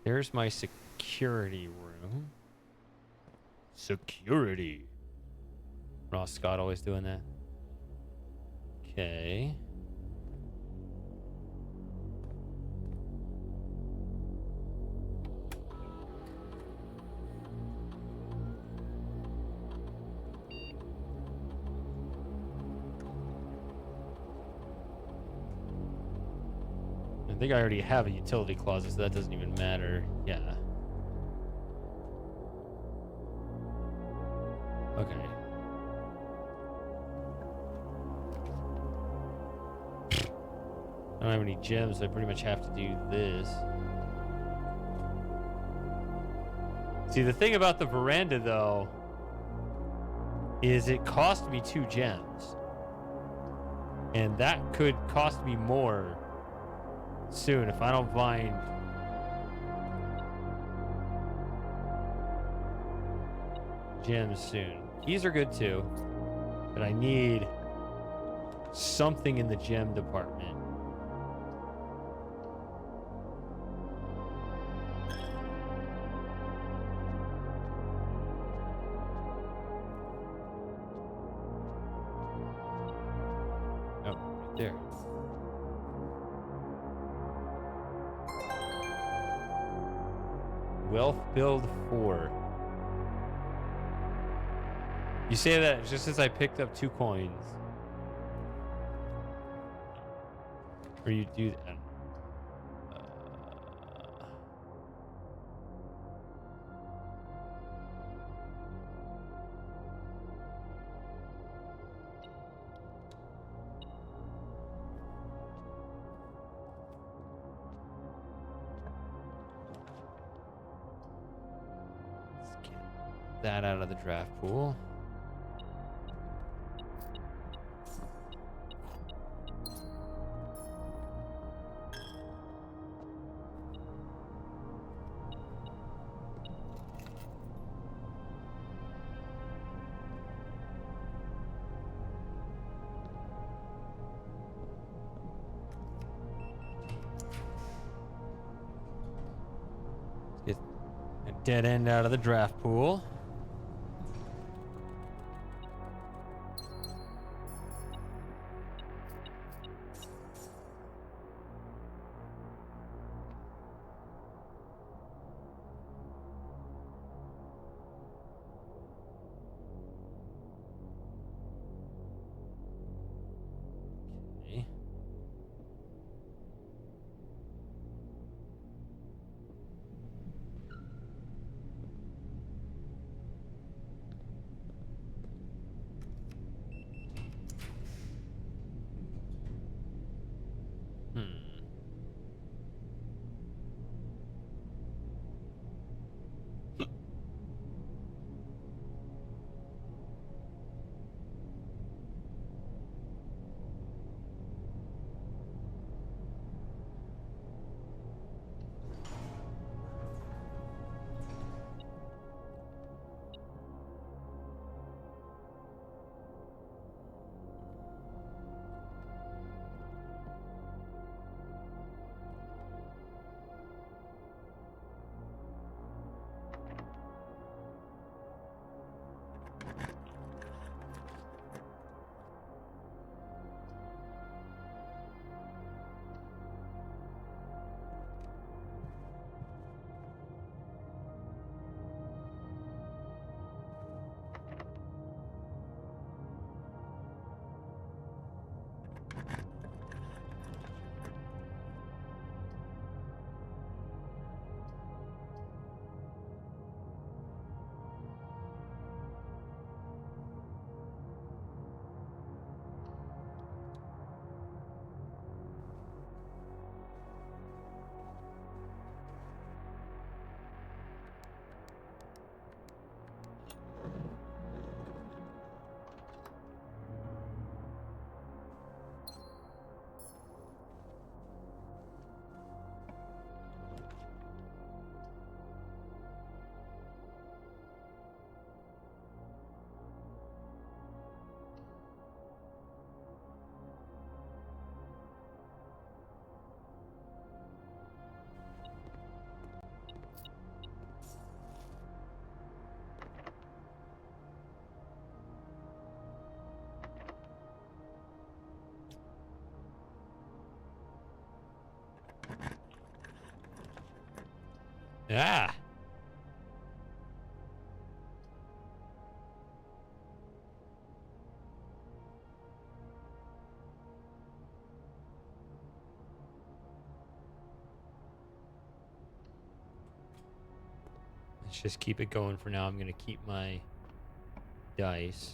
S1: There's my security room. Security. Ross Scott always doing that. Okay. I think I already have a utility closet, so that doesn't even matter. Yeah. Okay. I don't have any gems, so I pretty much have to do this. See, the thing about the veranda, though, is it cost me 2 gems. And that could cost me more soon if I don't find gems soon. Keys are good too, but I need something in the gem department. Oh, right there. Wealth build 4. You say that just as I picked up 2 coins. Or you do that. Let's get that out of the draft pool. Get a dead end out of the draft pool. Okay. Ah. Let's just keep it going for now. I'm going to keep my dice.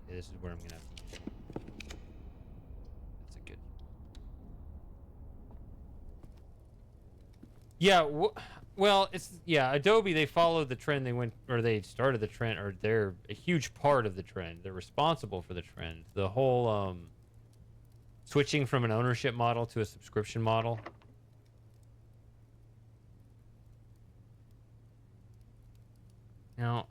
S1: Okay, this is where I'm going to have to use them. That's a good... Yeah, well, it's... Yeah, Adobe, they followed the trend. They went... Or they started the trend, or they're a huge part of the trend. They're responsible for the trend. The whole, switching from an ownership model to a subscription model. Now...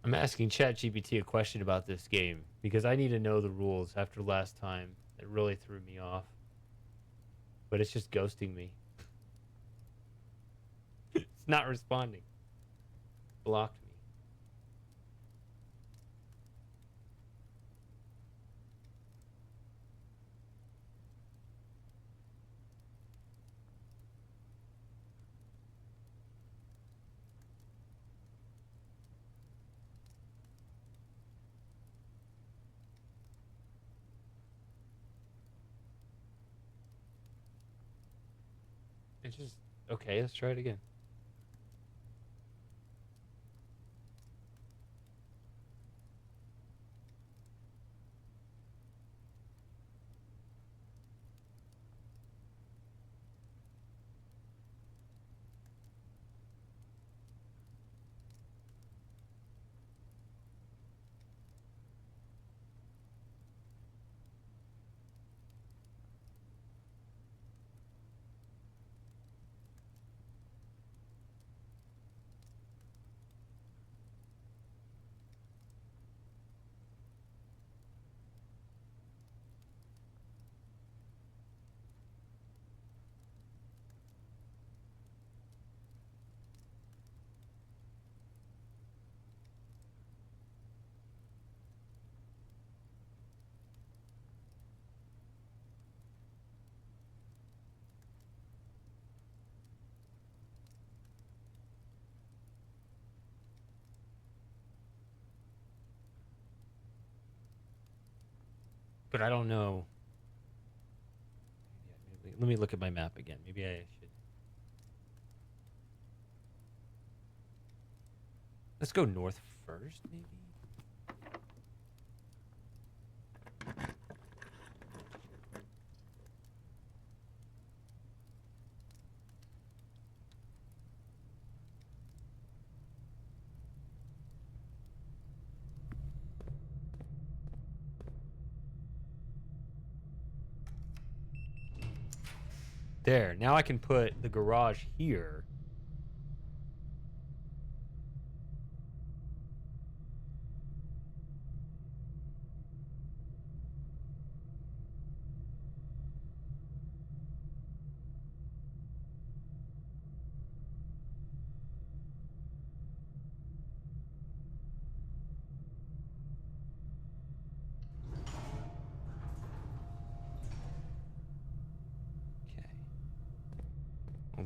S1: I'm asking ChatGPT a question about this game because I need to know the rules after last time. It really threw me off. But it's just ghosting me. It's not responding. Blocked me. It's just... Okay, let's try it again. But I don't know. Let me look at my map again. Maybe I should. Let's go north first, maybe? There. Now I can put the garage here.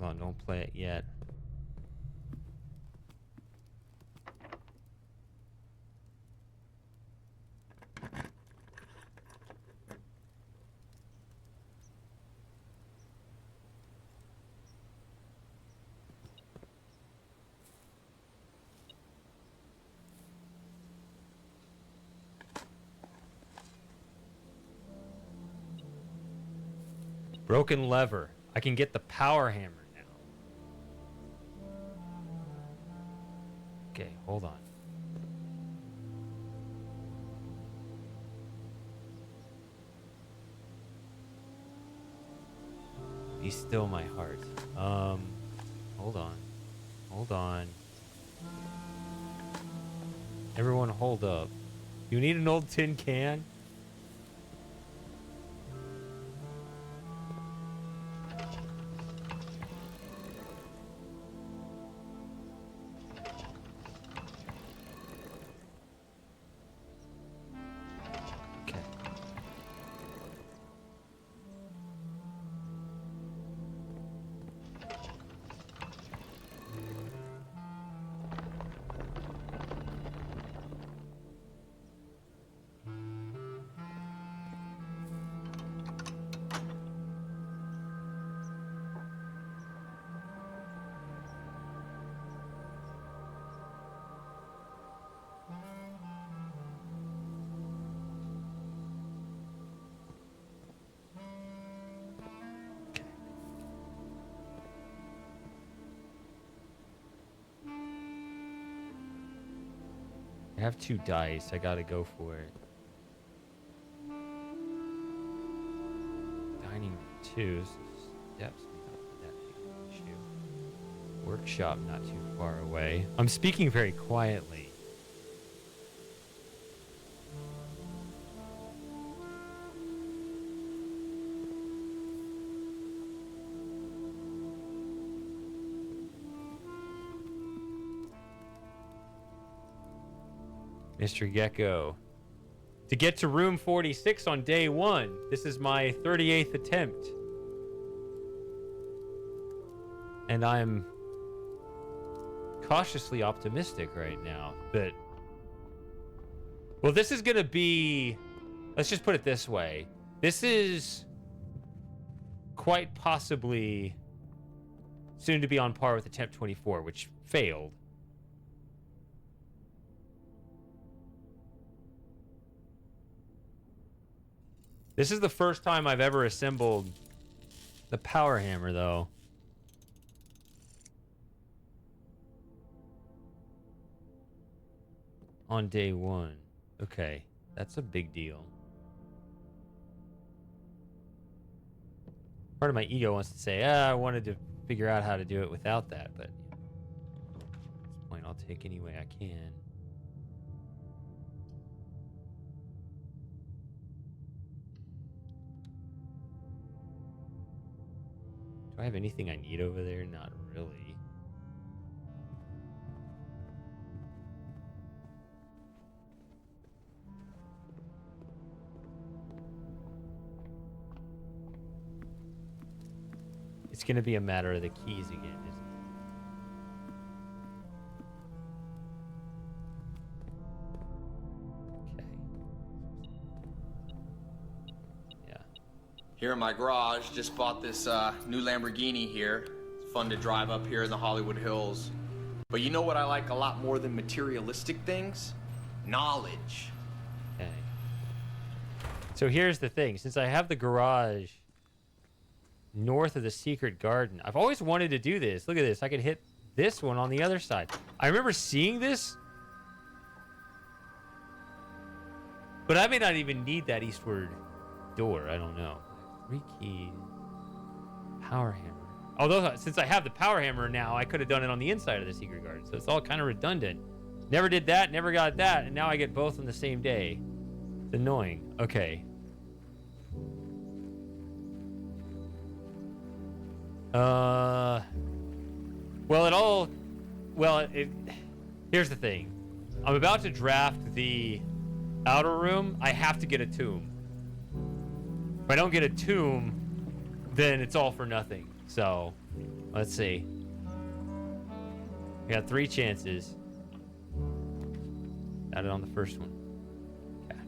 S1: on, don't play it yet. Broken lever. I can get the power hammer now. Okay, hold on. Be still, my heart. Hold on. Hold on. Everyone hold up. You need an old tin can? Okay. I have 2 dice. I gotta go for it. Dining room 2. Steps. Not that big of an issue. Workshop not too far away. I'm speaking very quietly. Mr. Gecko. To get to room 46 on day 1. This is my 38th attempt. And I'm cautiously optimistic right now that... Well, this is going to be... Let's just put it this way. This is quite possibly soon to be on par with attempt 24, which failed. This is the first time I've ever assembled the power hammer, though. On day 1. Okay, that's a big deal. Part of my ego wants to say, I wanted to figure out how to do it without that, but at this point, I'll take any way I can. Do I have anything I need over there? Not really. It's going to be a matter of the keys again, isn't it?
S2: Here in my garage, just bought this new Lamborghini here. It's fun to drive up here in the Hollywood Hills. But you know what I like a lot more than materialistic things? Knowledge.
S1: Okay. So here's the thing. Since I have the garage north of the secret garden, I've always wanted to do this. Look at this. I could hit this one on the other side. I remember seeing this, but I may not even need that eastward door. I don't know. 3 keys. Power hammer. Although, since I have the power hammer now, I could have done it on the inside of the secret garden. So it's all kind of redundant. Never did that, never got that, and now I get both on the same day. It's annoying. Okay. Here's the thing. I'm about to draft the outer room. I have to get a tomb. If I don't get a tomb, then it's all for nothing. So Let's see. We got 3 chances. Got it on the first one. Okay.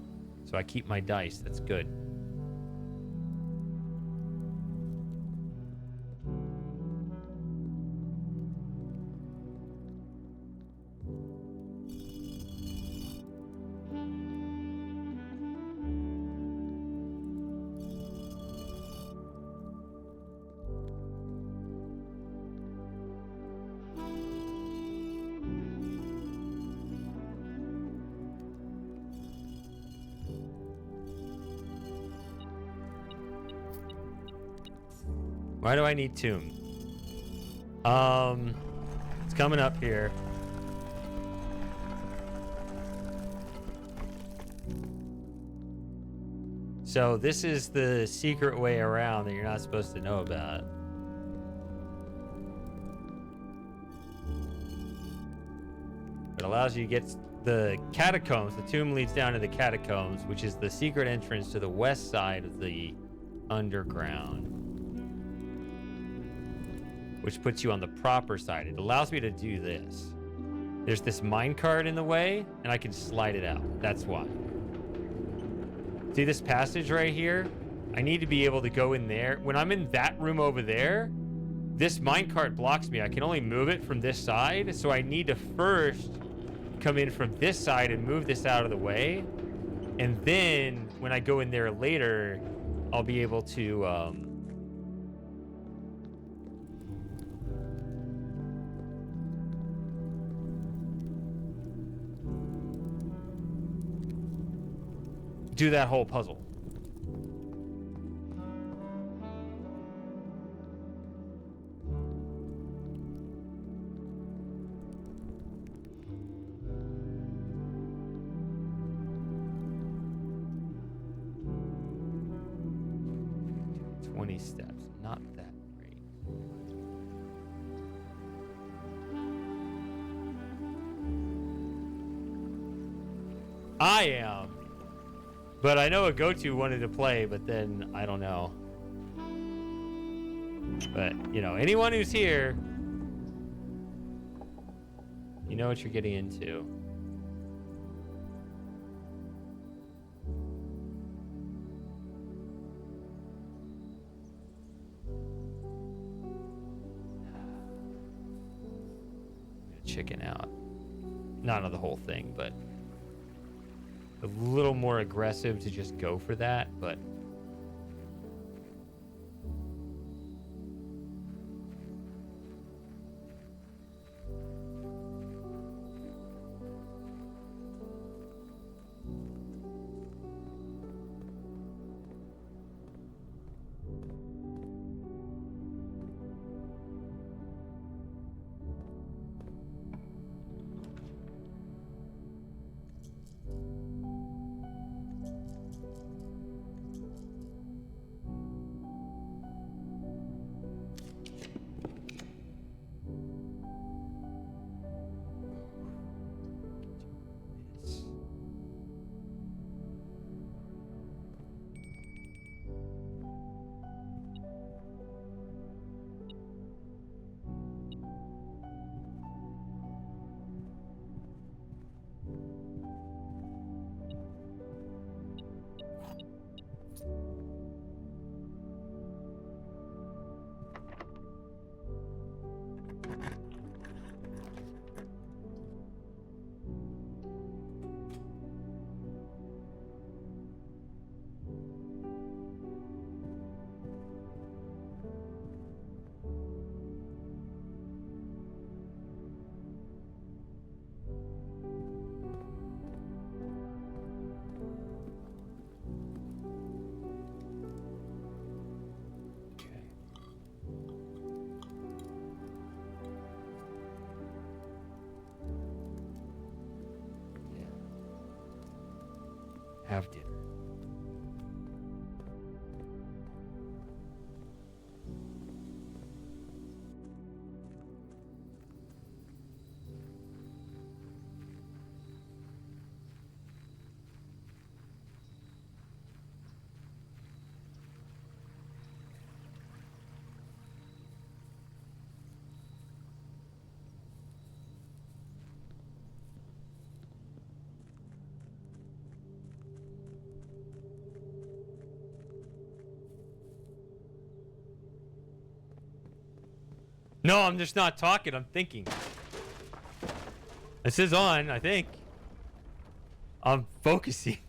S1: So I keep my dice. That's good. Why do I need tomb? It's coming up here. So this is the secret way around that you're not supposed to know about. It allows you to get the catacombs. The tomb leads down to the catacombs, which is the secret entrance to the west side of the underground, which puts you on the proper side. It allows me to do this. There's this minecart in the way, and I can slide it out. That's why. See this passage right here? I need to be able to go in there. When I'm in that room over there, this minecart blocks me. I can only move it from this side, so I need to first come in from this side and move this out of the way. And then, when I go in there later, I'll be able to... do that whole puzzle. Do 20 steps, not that great. I am. But I know a go-to wanted to play, but then I don't know. But, you know, anyone who's here, you know what you're getting into. I'm gonna chicken out. Not on the whole thing, but a little more aggressive to just go for that, but have dinner. No, I'm just not talking. I'm thinking. This is on, I think. I'm focusing.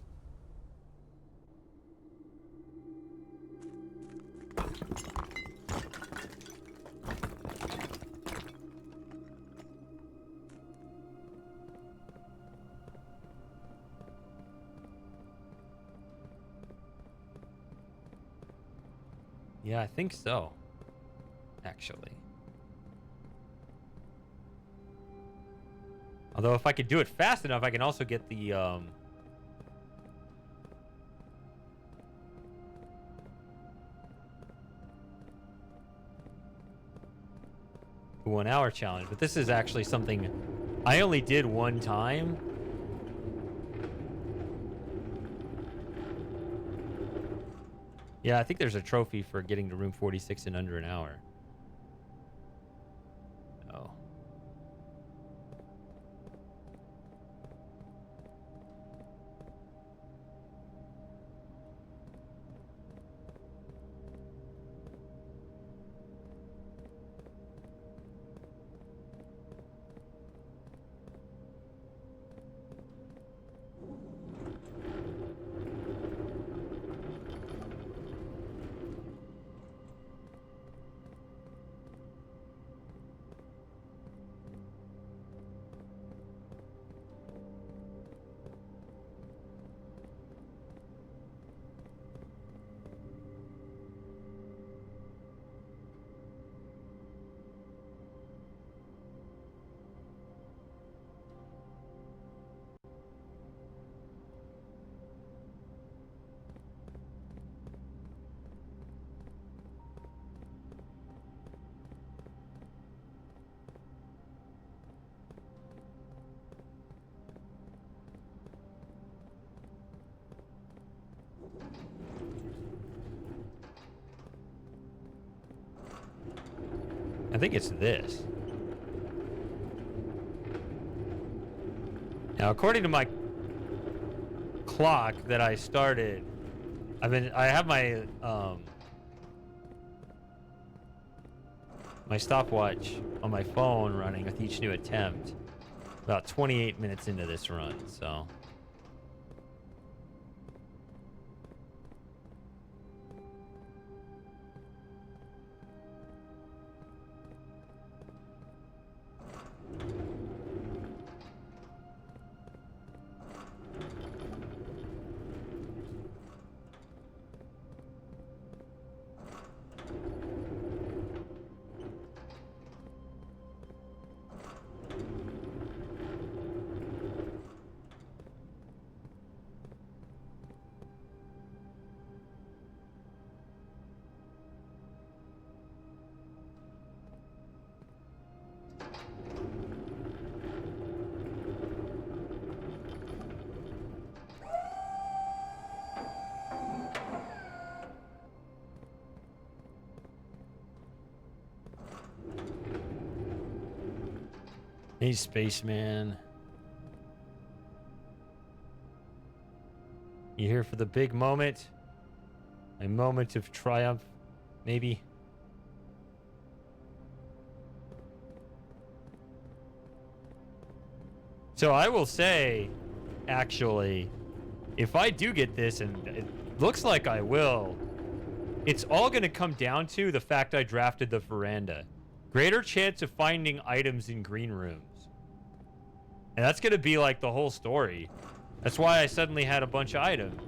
S1: Yeah, I think so. Actually. Although if I could do it fast enough, I can also get the 1 hour challenge. But this is actually something I only did one time. Yeah, I think there's a trophy for getting to room 46 in under an hour. Oh. I think it's this. Now, according to my clock that I started, I have my my stopwatch on my phone running with each new attempt. About 28 minutes into this run, so. Hey, spaceman. You here for the big moment? A moment of triumph, maybe? So I will say, actually, if I do get this, and it looks like I will, it's all going to come down to the fact I drafted the veranda. Greater chance of finding items in green rooms. And that's going to be like the whole story. That's why I suddenly had a bunch of items.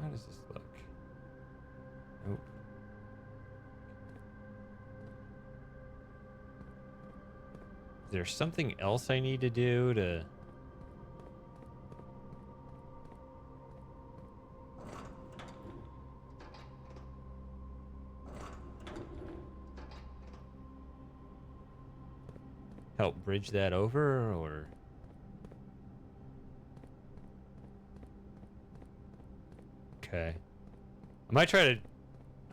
S1: How does this look? Nope. Is there something else I need to do to... bridge that over, or... Okay. I might try to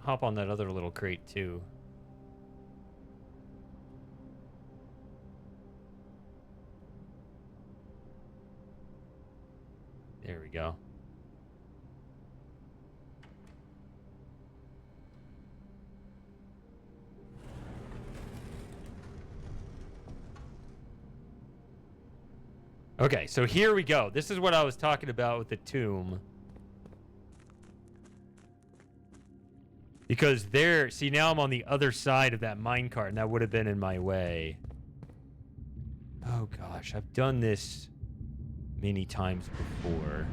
S1: hop on that other little crate, too. There we go. Okay, so here we go. This is what I was talking about with the tomb. Because there, see, now I'm on the other side of that minecart, and that would have been in my way. Oh gosh, I've done this many times before.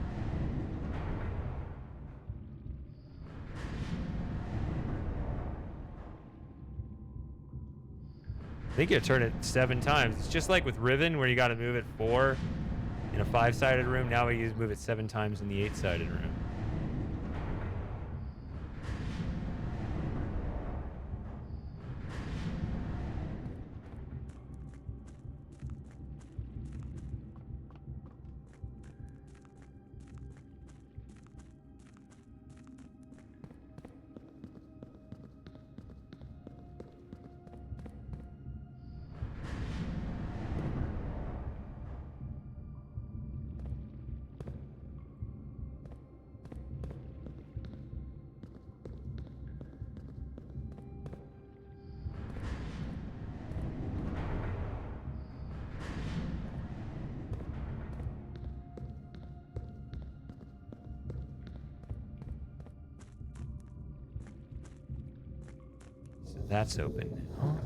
S1: I think you turn it 7 times. It's just like with Riven, where you got to move it 4 in a 5-sided room. Now we move it 7 times in the 8-sided room. That's open now.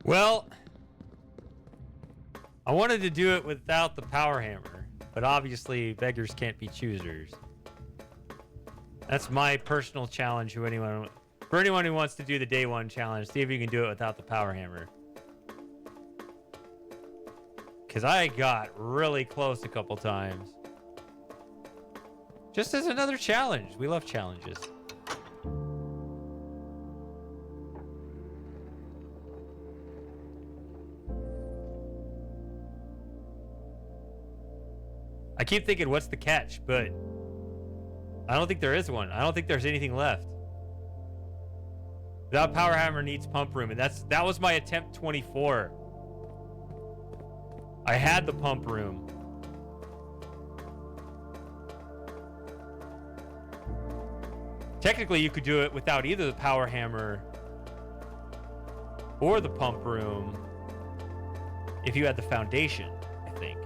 S1: Well, I wanted to do it without the power hammer, but obviously beggars can't be choosers. That's my personal challenge for anyone who wants to do the day 1 challenge. See if you can do it without the power hammer. Because I got really close a couple times. Just as another challenge. We love challenges. I keep thinking, what's the catch? But I don't think there is one. I don't think there's anything left. Without power hammer needs pump room, and that was my attempt 24. I had the pump room. Technically, you could do it without either the power hammer or the pump room if you had the foundation, I think.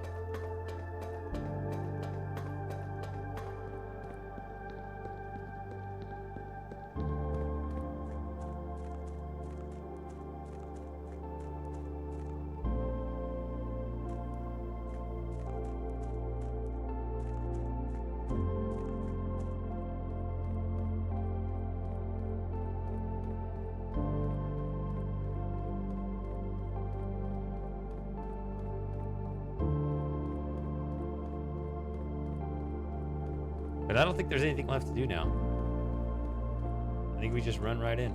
S1: But I don't think there's anything left to do now. I think we just run right in.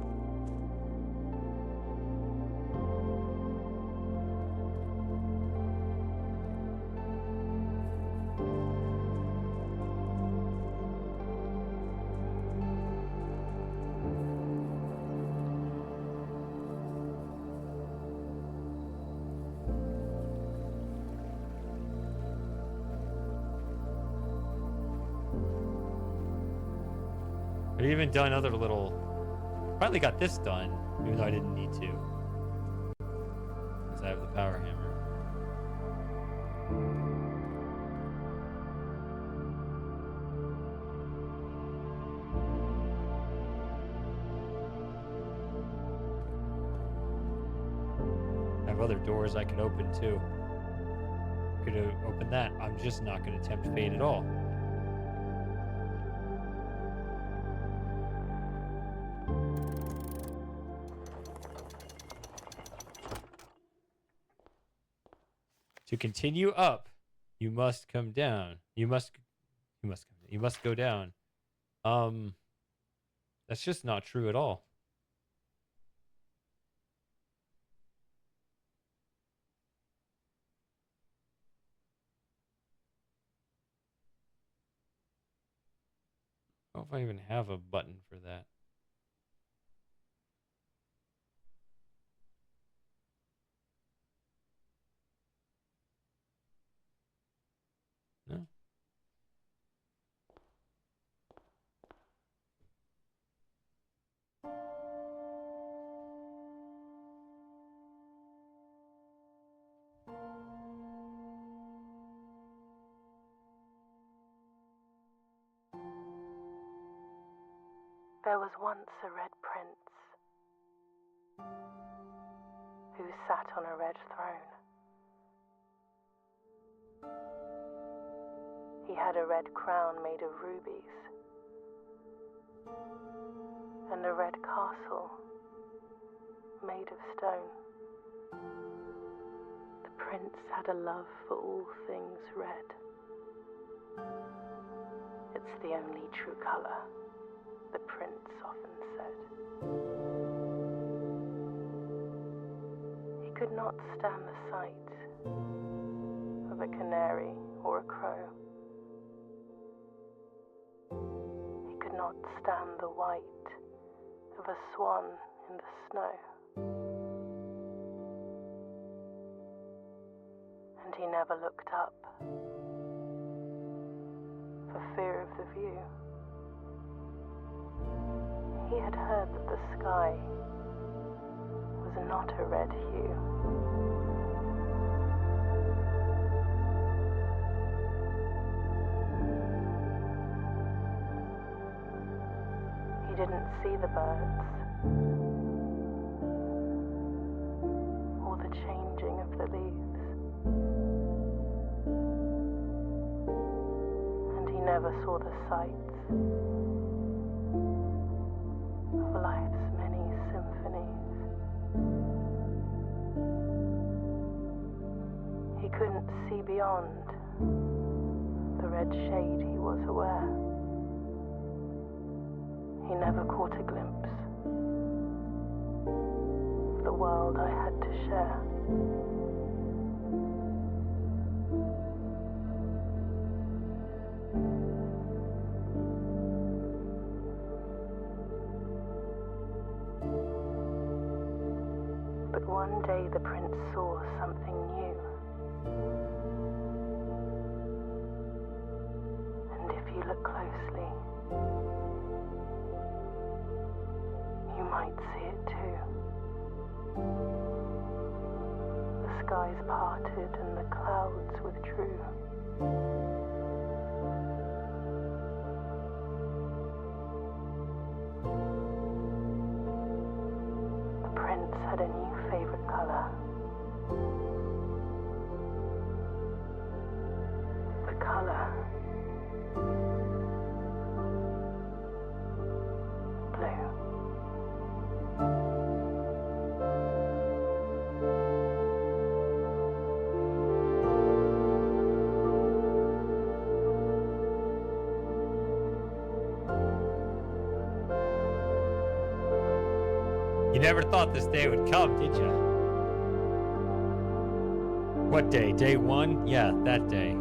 S1: I've even done other little... Finally got this done, even though I didn't need to. Because I have the power hammer. I have other doors I can open too. could have opened that. I'm just not going to tempt fate at all. To continue up, you must come down. You must go down. That's just not true at all. I don't know if I even have a button for that. No.
S3: There was once a red prince who sat on a red throne. He had a red crown made of rubies and a red castle made of stone. The prince had a love for all things red. It's the only true color, the prince often said. He could not stand the sight of a canary or a crow. He could not stand the white of a swan in the snow. And he never looked up for fear of the view. He had heard that the sky was not a red hue. He didn't see the birds or the changing of the leaves, and he never saw the sights of life's many symphonies. He couldn't see beyond the red shade he was aware. He never caught a glimpse of the world I had to share. But one day the prince saw something new. And if you look closely, you might see it too. The skies parted and the clouds withdrew. The prince had a new favorite color. The color blue.
S1: You never thought this day would come, did you? What day? Day one? Yeah, that day.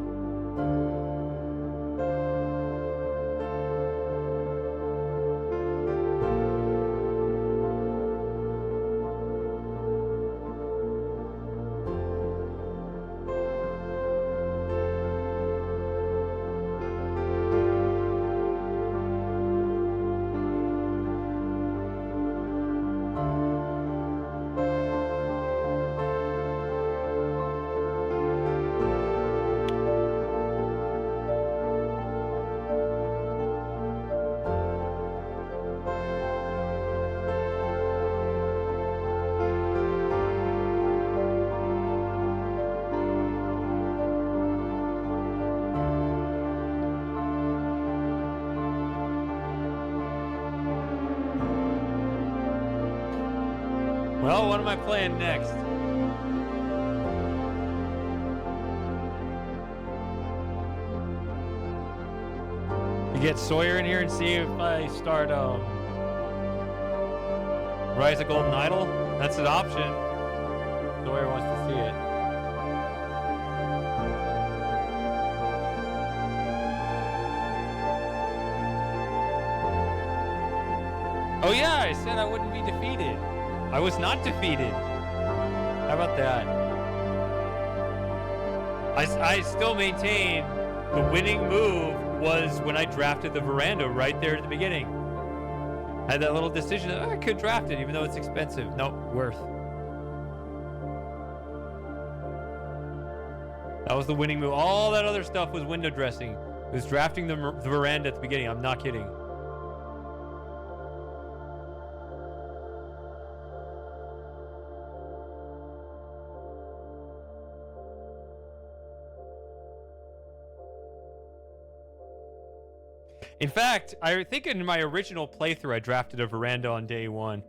S1: Oh, what am I playing next? You get Sawyer in here and see if I start Rise of Golden Idol. That's an option. Sawyer wants to see it. Oh yeah, I said I wouldn't be defeated. I was not defeated. How about that? I still maintain the winning move was when I drafted the veranda right there at the beginning. I had that little decision. I could draft it even though it's expensive. Nope, worth. That was the winning move. All that other stuff was window dressing. It was drafting the veranda at the beginning. I'm not kidding. In fact, I think in my original playthrough, I drafted a veranda on day one.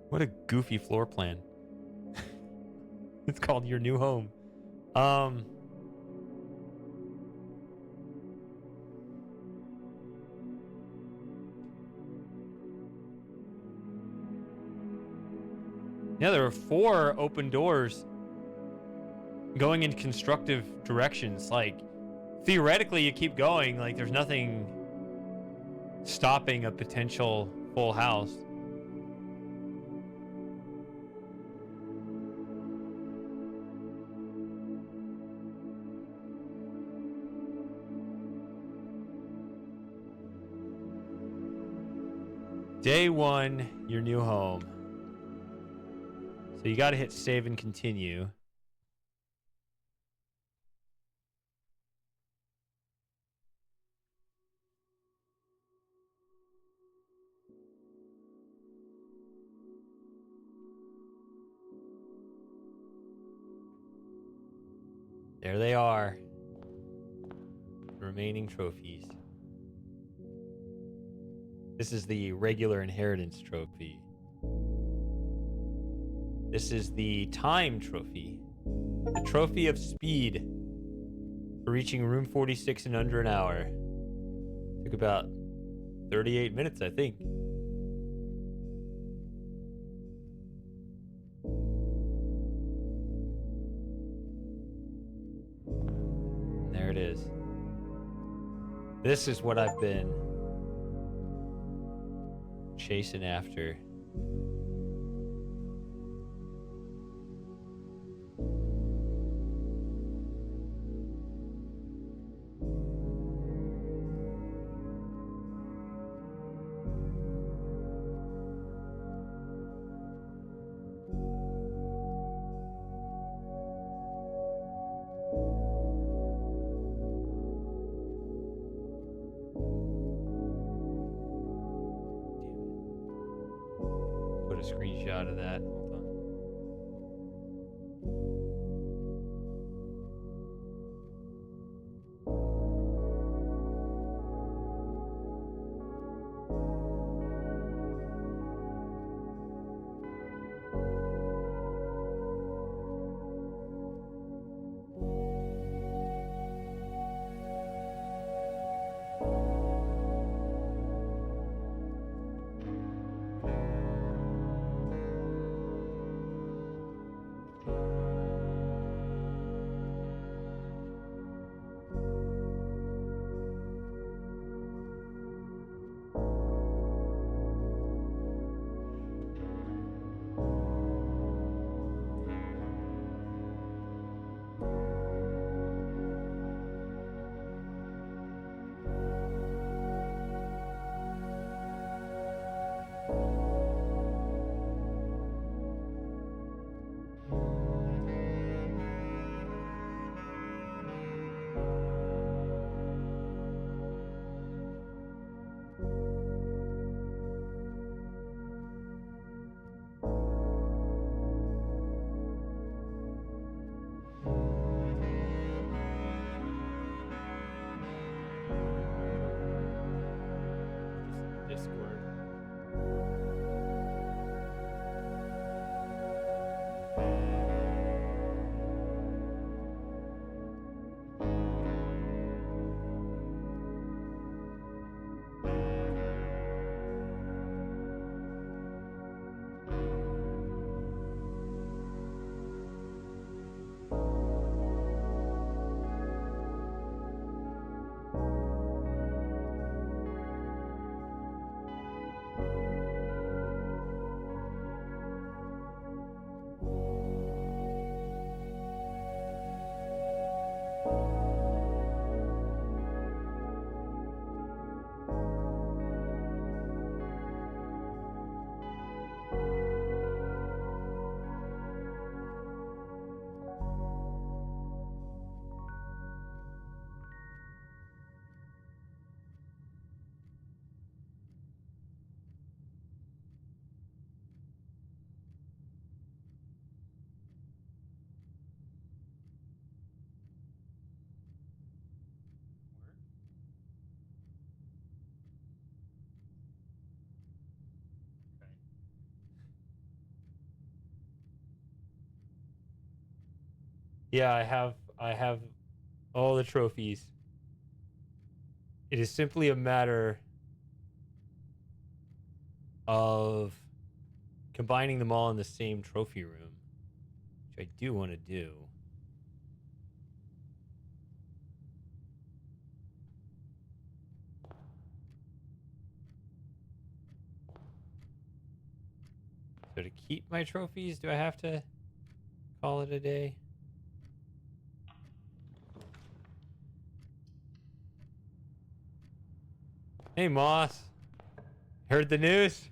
S1: What a goofy floor plan. It's called Your New Home. Yeah, there are 4 open doors going in constructive directions. Like, theoretically, you keep going. Like, there's nothing stopping a potential full house. Day 1, your new home. So you got to hit save and continue. There they are. Remaining trophies. This is the regular inheritance trophy. This is the time trophy. The trophy of speed for reaching room 46 in under an hour. Took about 38 minutes, I think. And there it is. This is what I've been chasing after. Put a screenshot of that. Hold on. Yeah, I have all the trophies. It is simply a matter of combining them all in the same trophy room, which I do want to do. So to keep my trophies, do I have to call it a day? Hey, Moss. Heard the news?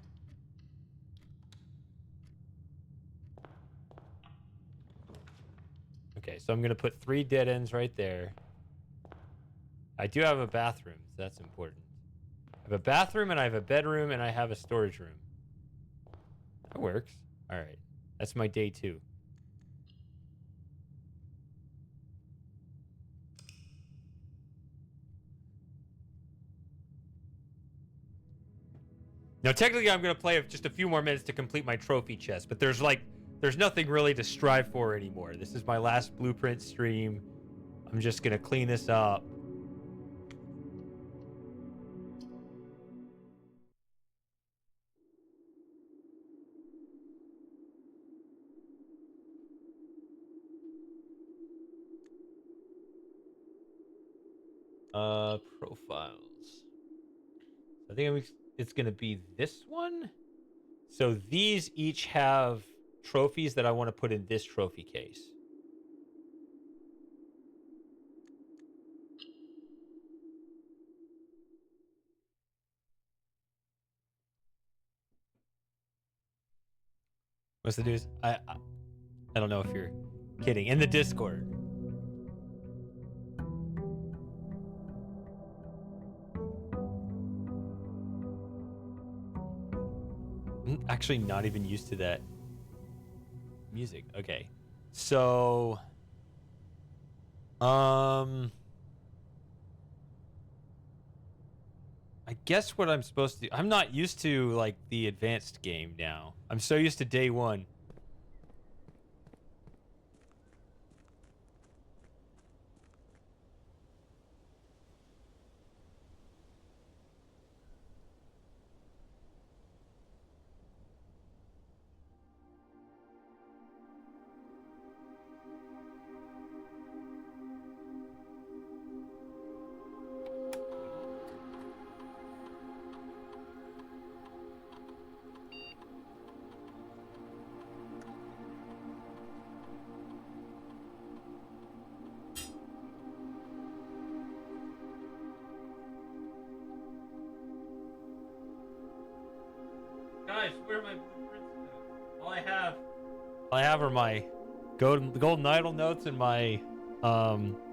S1: Okay, so I'm going to put 3 dead ends right there. I do have a bathroom, so that's important. I have a bathroom, and I have a bedroom, and I have a storage room. That works. All right. That's my day 2. Now, technically, I'm going to play just a few more minutes to complete my trophy chest, but there's nothing really to strive for anymore. This is my last Blueprint stream. I'm just going to clean this up. Profiles. I think it's going to be this one. So these each have trophies that I want to put in this trophy case. What's the news? I don't know if you're kidding. In the Discord. I'm actually not even used to that music. Okay. So I guess what I'm supposed to do, I'm not used to like the advanced game now. I'm so used to day 1. Guys, where are my blueprints? All I have are my golden idol notes and my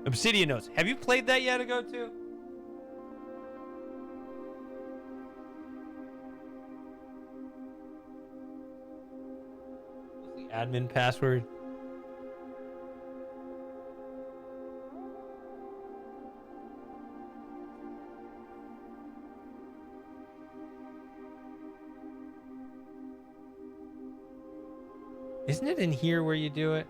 S1: obsidian notes. Have you played that yet, Ago 2? What's the admin password? Isn't it in here where you do it?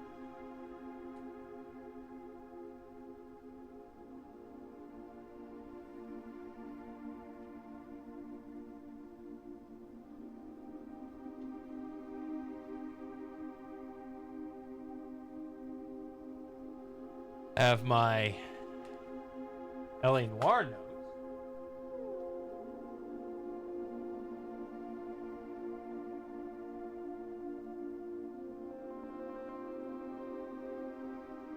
S1: I have my LA Noir notes.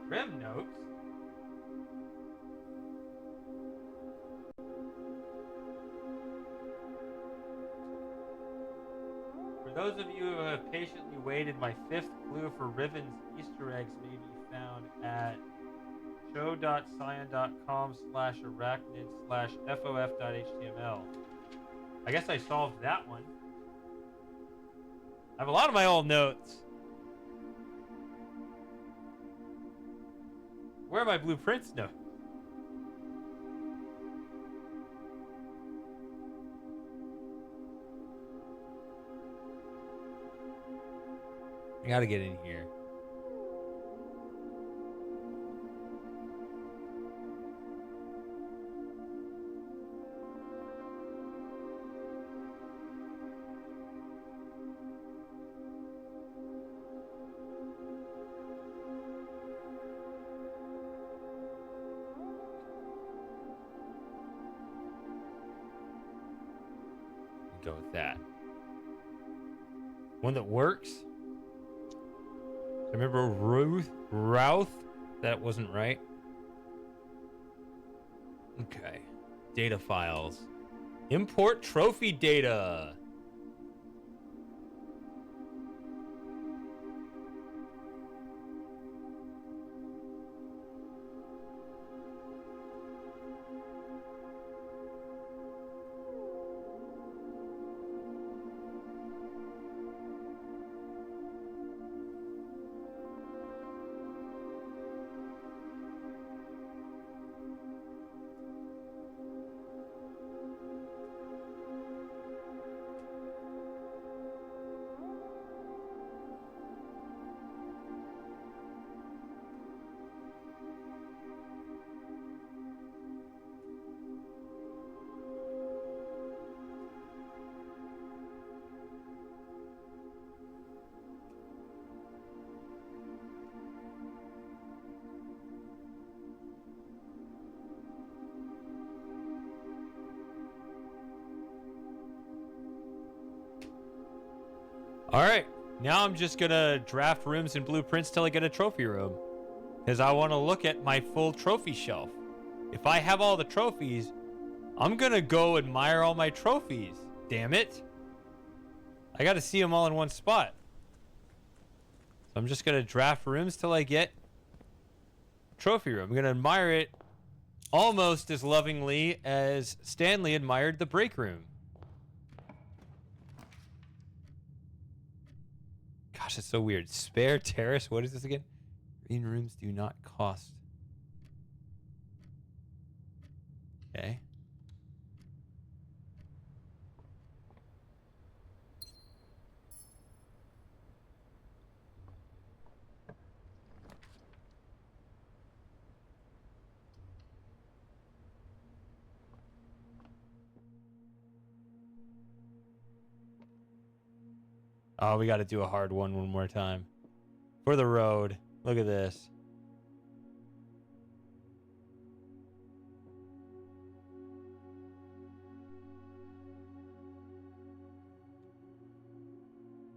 S1: Rem notes. For those of you who have patiently waited, my 5th clue for Riven's Easter eggs may be found at show.cyan.com/arachnid/fof.html. I guess I solved that one. I have a lot of my old notes. Where are my blueprints notes? I gotta get in here. go with that. One that works. Remember Routh? That wasn't right. Okay. Data files. Import trophy data. All right, now I'm just gonna draft rooms and blueprints till I get a trophy room, because I want to look at my full trophy shelf. If I have all the trophies, I'm gonna go admire all my trophies. Damn it! I got to see them all in one spot. So I'm just gonna draft rooms till I get trophy room. I'm gonna admire it almost as lovingly as Stanley admired the break room. Gosh, it's so weird. Spare terrace. What is this again? Green rooms do not cost. Okay. Oh, we got to do a hard one more time. For the road. Look at this.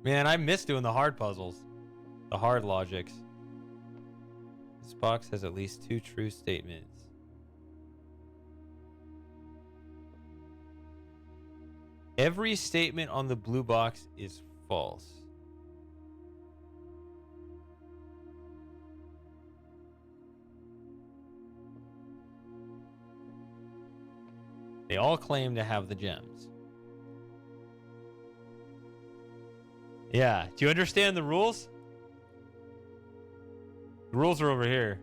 S1: Man, I miss doing the hard puzzles. The hard logics. This box has at least 2 true statements. Every statement on the blue box is false. They all claim to have the gems. Yeah. Do you understand the rules? The rules are over here.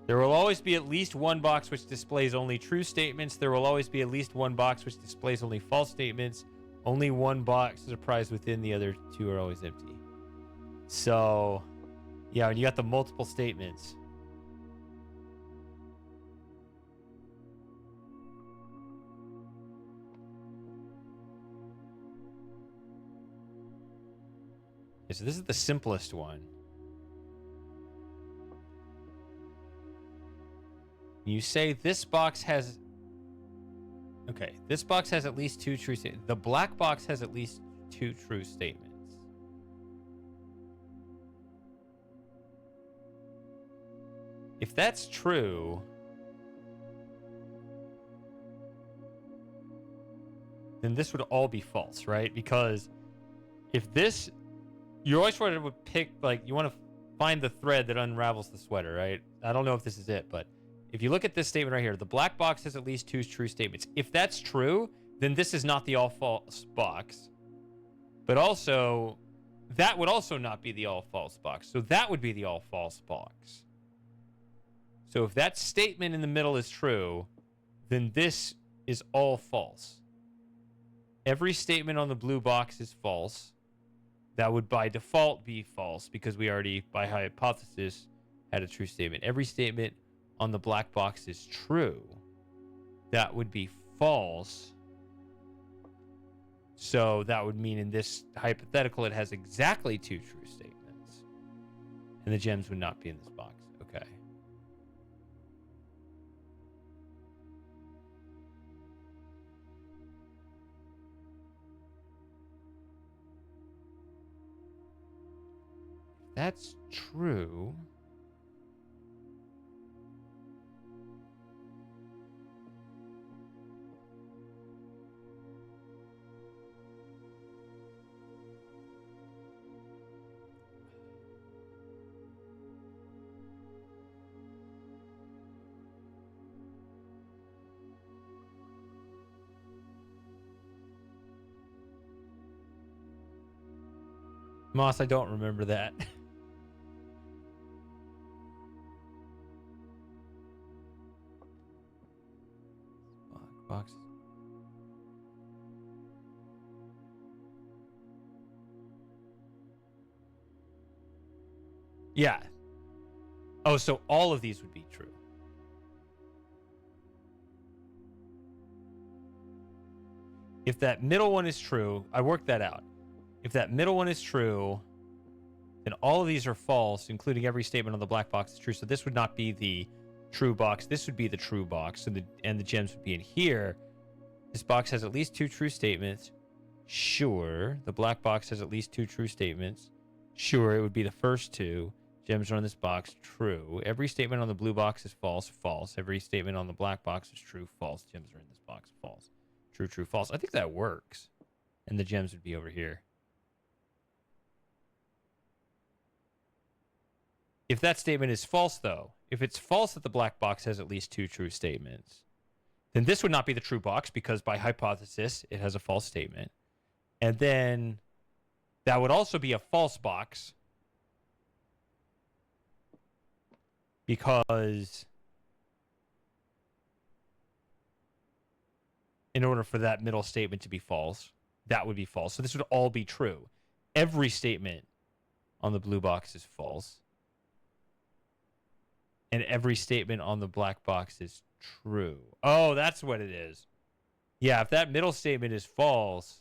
S1: There will always be at least one box which displays only true statements. There will always be at least one box which displays only false statements. Only one box is a prize within, the other 2 are always empty. So, yeah, when you got the multiple statements. Okay, so this is the simplest one. You say this box has... Okay, this box has at least 2 true statements. The black box has at least 2 true statements. If that's true, then this would all be false, right? Because if this... You always want to pick, like, you want to find the thread that unravels the sweater, right? I don't know if this is it, but if you look at this statement right here, the black box has at least 2 true statements. If that's true, then this is not the all false box. But also, that would also not be the all false box. So that would be the all false box. So if that statement in the middle is true, then this is all false. Every statement on the blue box is false. That would by default be false because we already, by hypothesis, had a true statement. Every statement on the black box is true. That would be false. So that would mean in this hypothetical it has exactly 2 true statements. And the gems would not be in this box. Okay. that's true... Moss, I don't remember that. Box. Yeah. Oh, so all of these would be true. If that middle one is true, I worked that out. If that middle one is true, then all of these are false, including every statement on the black box is true. So this would not be the true box. This would be the true box, and the gems would be in here. This box has at least 2 true statements. Sure. The black box has at least 2 true statements. Sure, it would be the first 2. Gems are in this box. True. Every statement on the blue box is false. False. Every statement on the black box is true. False. Gems are in this box. False. True, true, false. I think that works. And the gems would be over here. If that statement is false, though, if it's false that the black box has at least 2 true statements, then this would not be the true box because by hypothesis, it has a false statement. And then that would also be a false box because in order for that middle statement to be false, that would be false. So this would all be true. Every statement on the blue box is false. And every statement on the black box is true. Oh, that's what it is. Yeah, if that middle statement is false...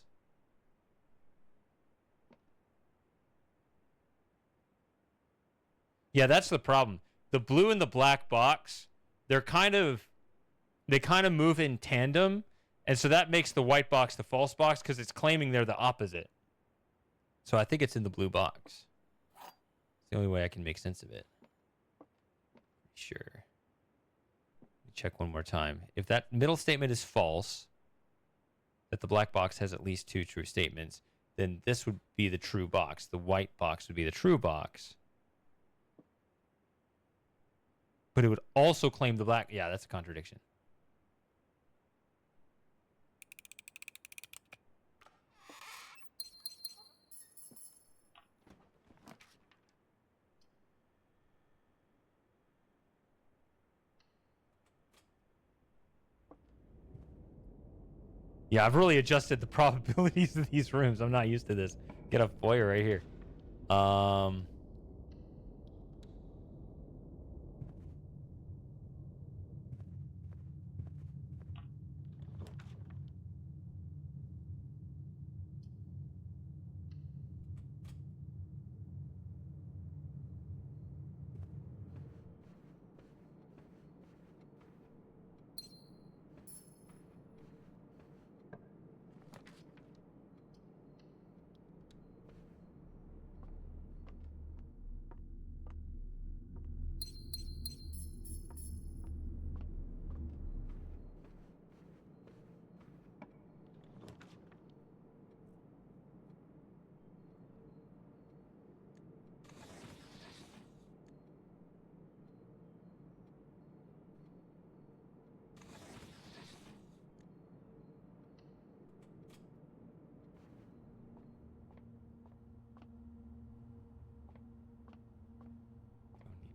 S1: Yeah, that's the problem. The blue and the black box, they kind of move in tandem, and so that makes the white box the false box because it's claiming they're the opposite. So I think it's in the blue box. It's the only way I can make sense of it. Sure. Let me check one more time. If that middle statement is false, that the black box has at least 2 true statements, then this would be the true box. The white box would be the true box. But it would also claim the black... Yeah, that's a contradiction. Yeah, I've really adjusted the probabilities of these rooms. I'm not used to this. Get a foyer right here. Don't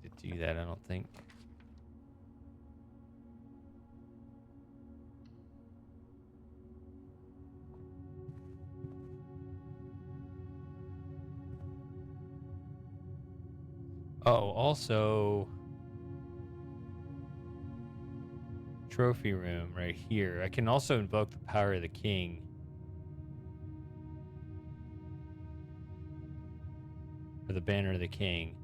S1: need to do that, I don't think. Oh, also... Trophy room right here. I can also invoke the power of the king. Or the banner of the king.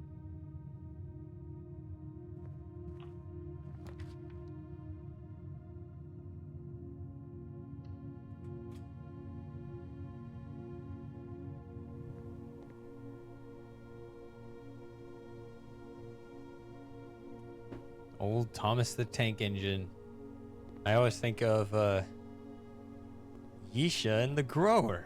S1: old Thomas the Tank Engine. I always think of Yisha and the Grower.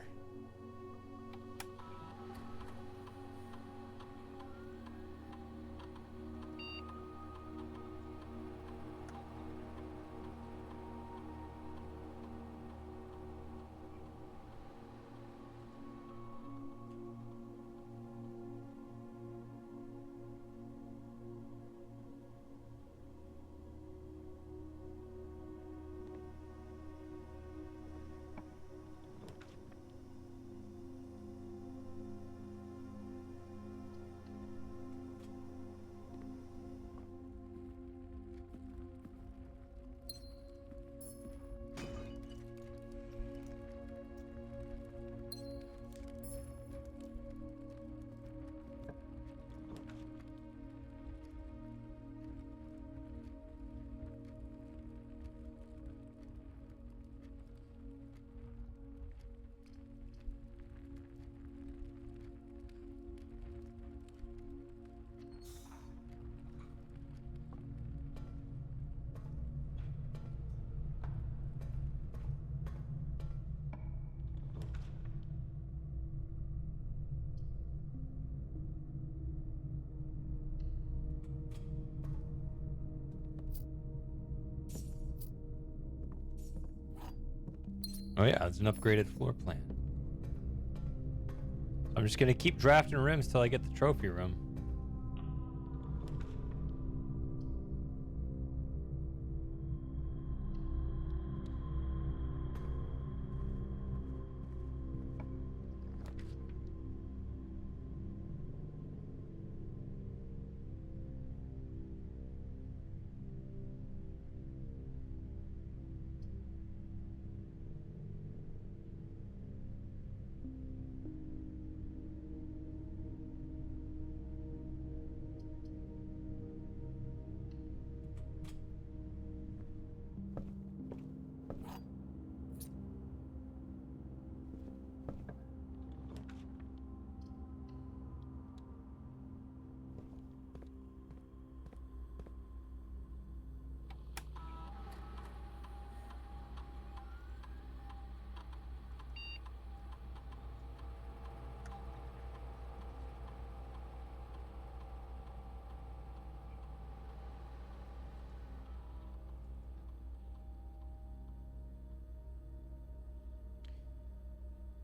S1: Oh yeah, it's an upgraded floor plan. I'm just gonna keep drafting rooms till I get the trophy room.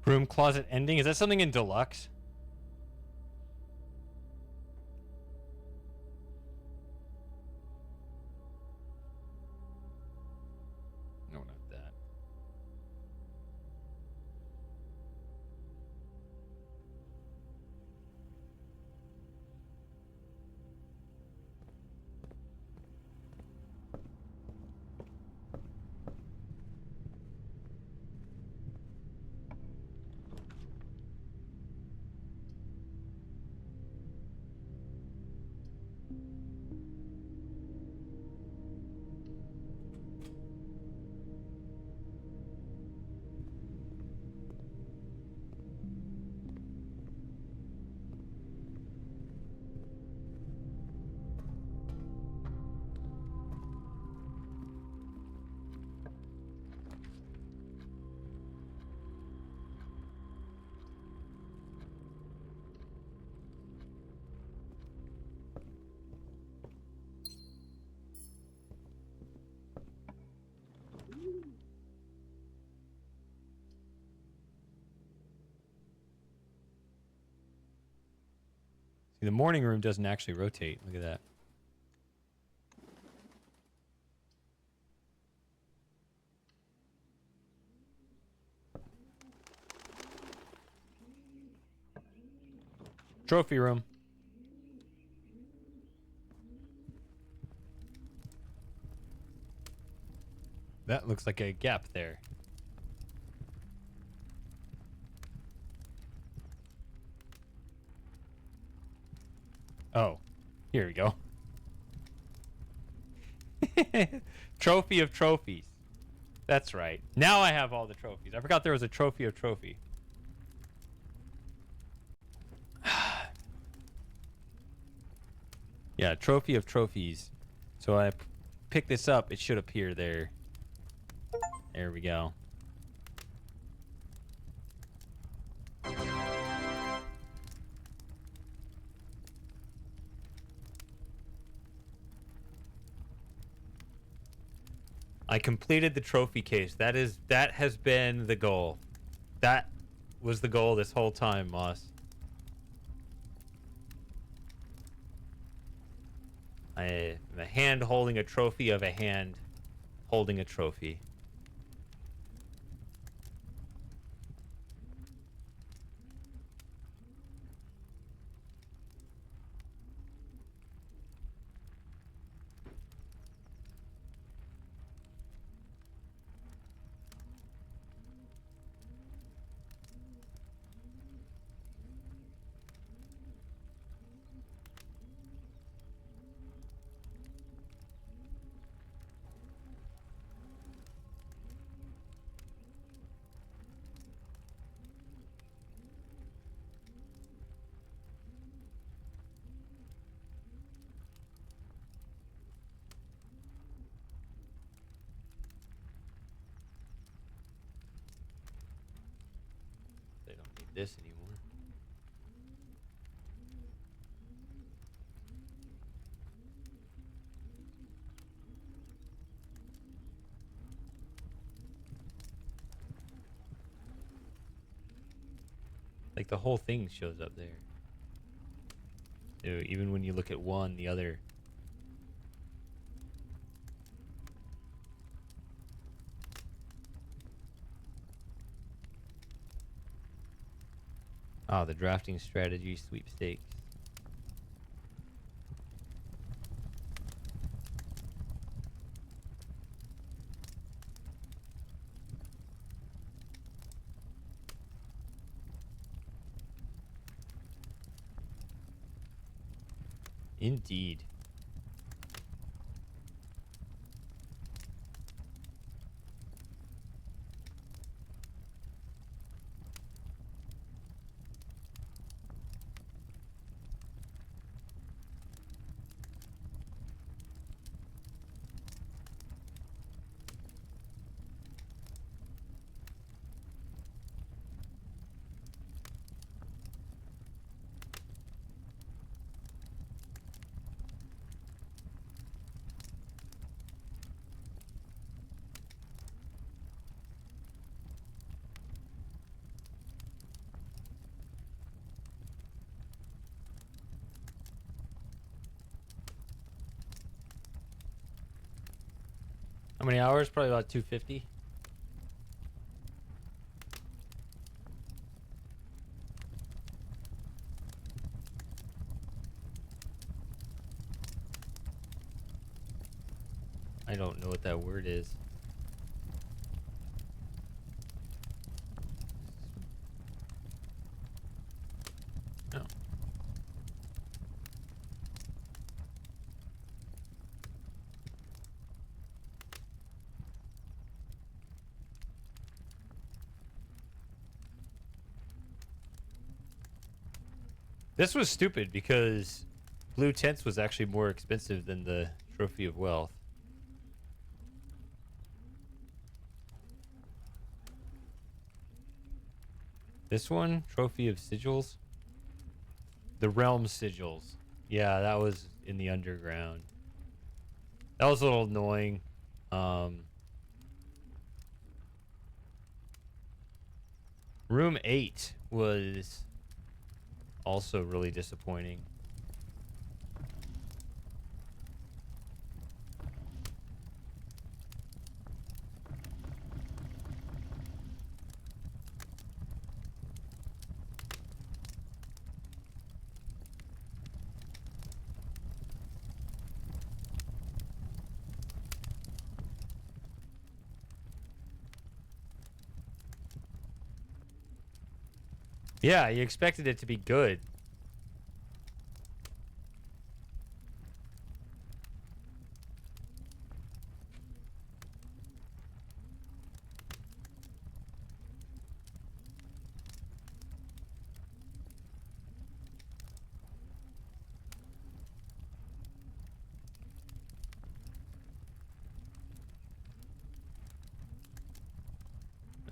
S1: Room closet ending. Is that something in deluxe? No, not that. See, the morning room doesn't actually rotate. Look at that. Trophy room. That looks like a gap there. Oh, here we go. Trophy of trophies. That's right. Now I have all the trophies. I forgot there was a trophy of trophy. Yeah, trophy of trophies. So I pick this up, it should appear there. There we go. I completed the trophy case. That has been the goal. That was the goal this whole time, Moss. A hand holding a trophy of a hand holding a trophy. They don't need this anymore. Like the whole thing shows up there. So even when you look at one, the other. Ah, the drafting strategy sweepstakes. Indeed. How many hours? Probably about 250. I don't know what that word is. No. This was stupid because Blue Tents was actually more expensive than the Trophy of Wealth. This one, Trophy of Sigils. The Realm Sigils. Yeah, that was in the underground. That was a little annoying. Room 8 was also really disappointing. Yeah, you expected it to be good.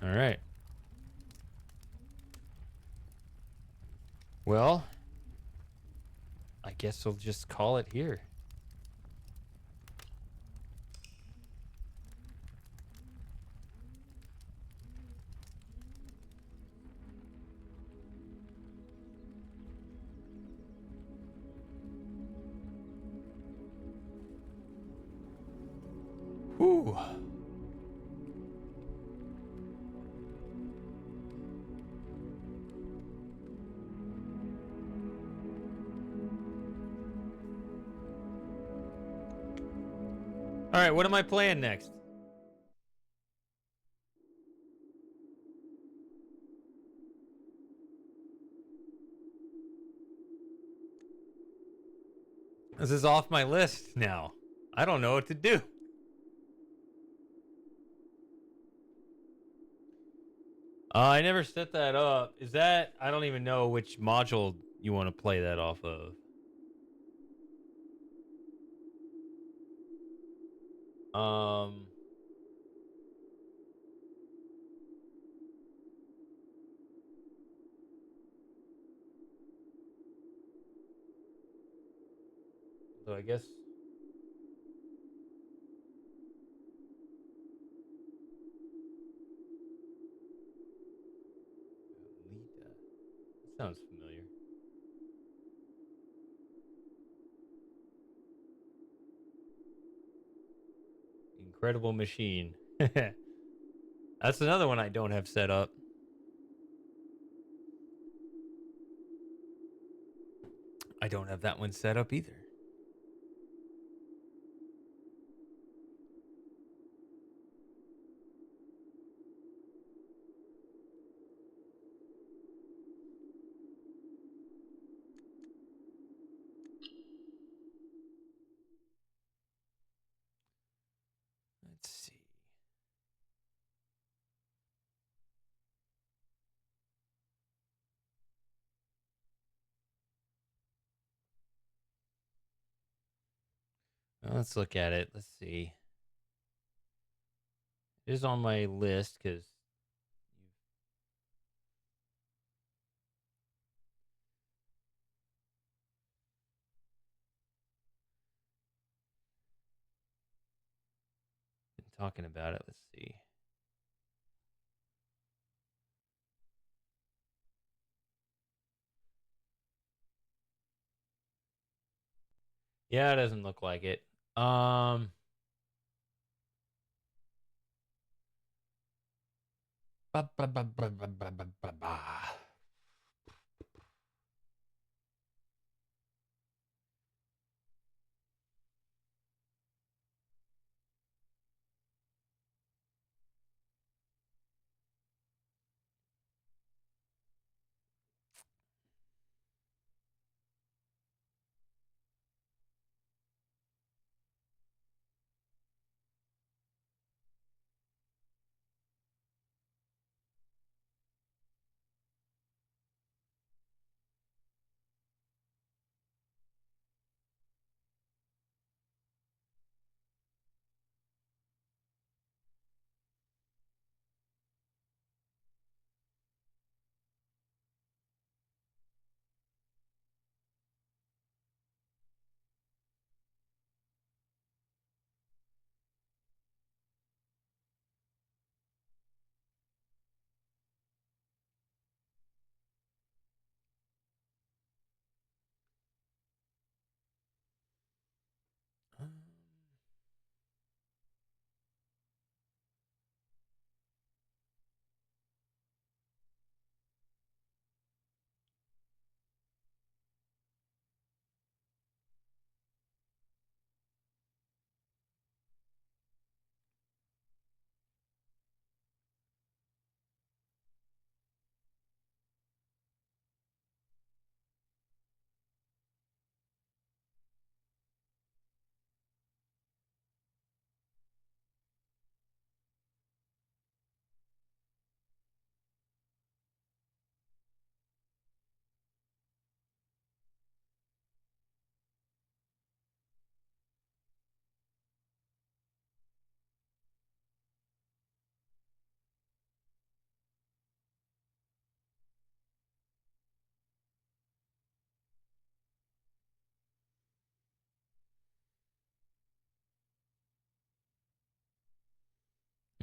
S1: All right. Well, I guess we'll just call it here. Whew. All right, what am I playing next? This is off my list now. I don't know what to do. I never set that up. Is that... I don't even know which module you want to play that off of. Um... So I guess... Lita. That sounds familiar. Incredible Machine. That's another one I don't have set up. I don't have that one set up either. Let's see. Well, let's look at it. Let's see. It is on my list because you've been talking about it. Let's see. Yeah, it doesn't look like it. Ba, ba, ba, ba, ba, ba, ba, ba, ba.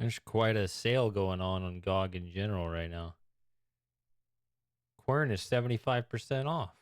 S1: There's quite a sale going on GOG in general right now. Quern is 75% off.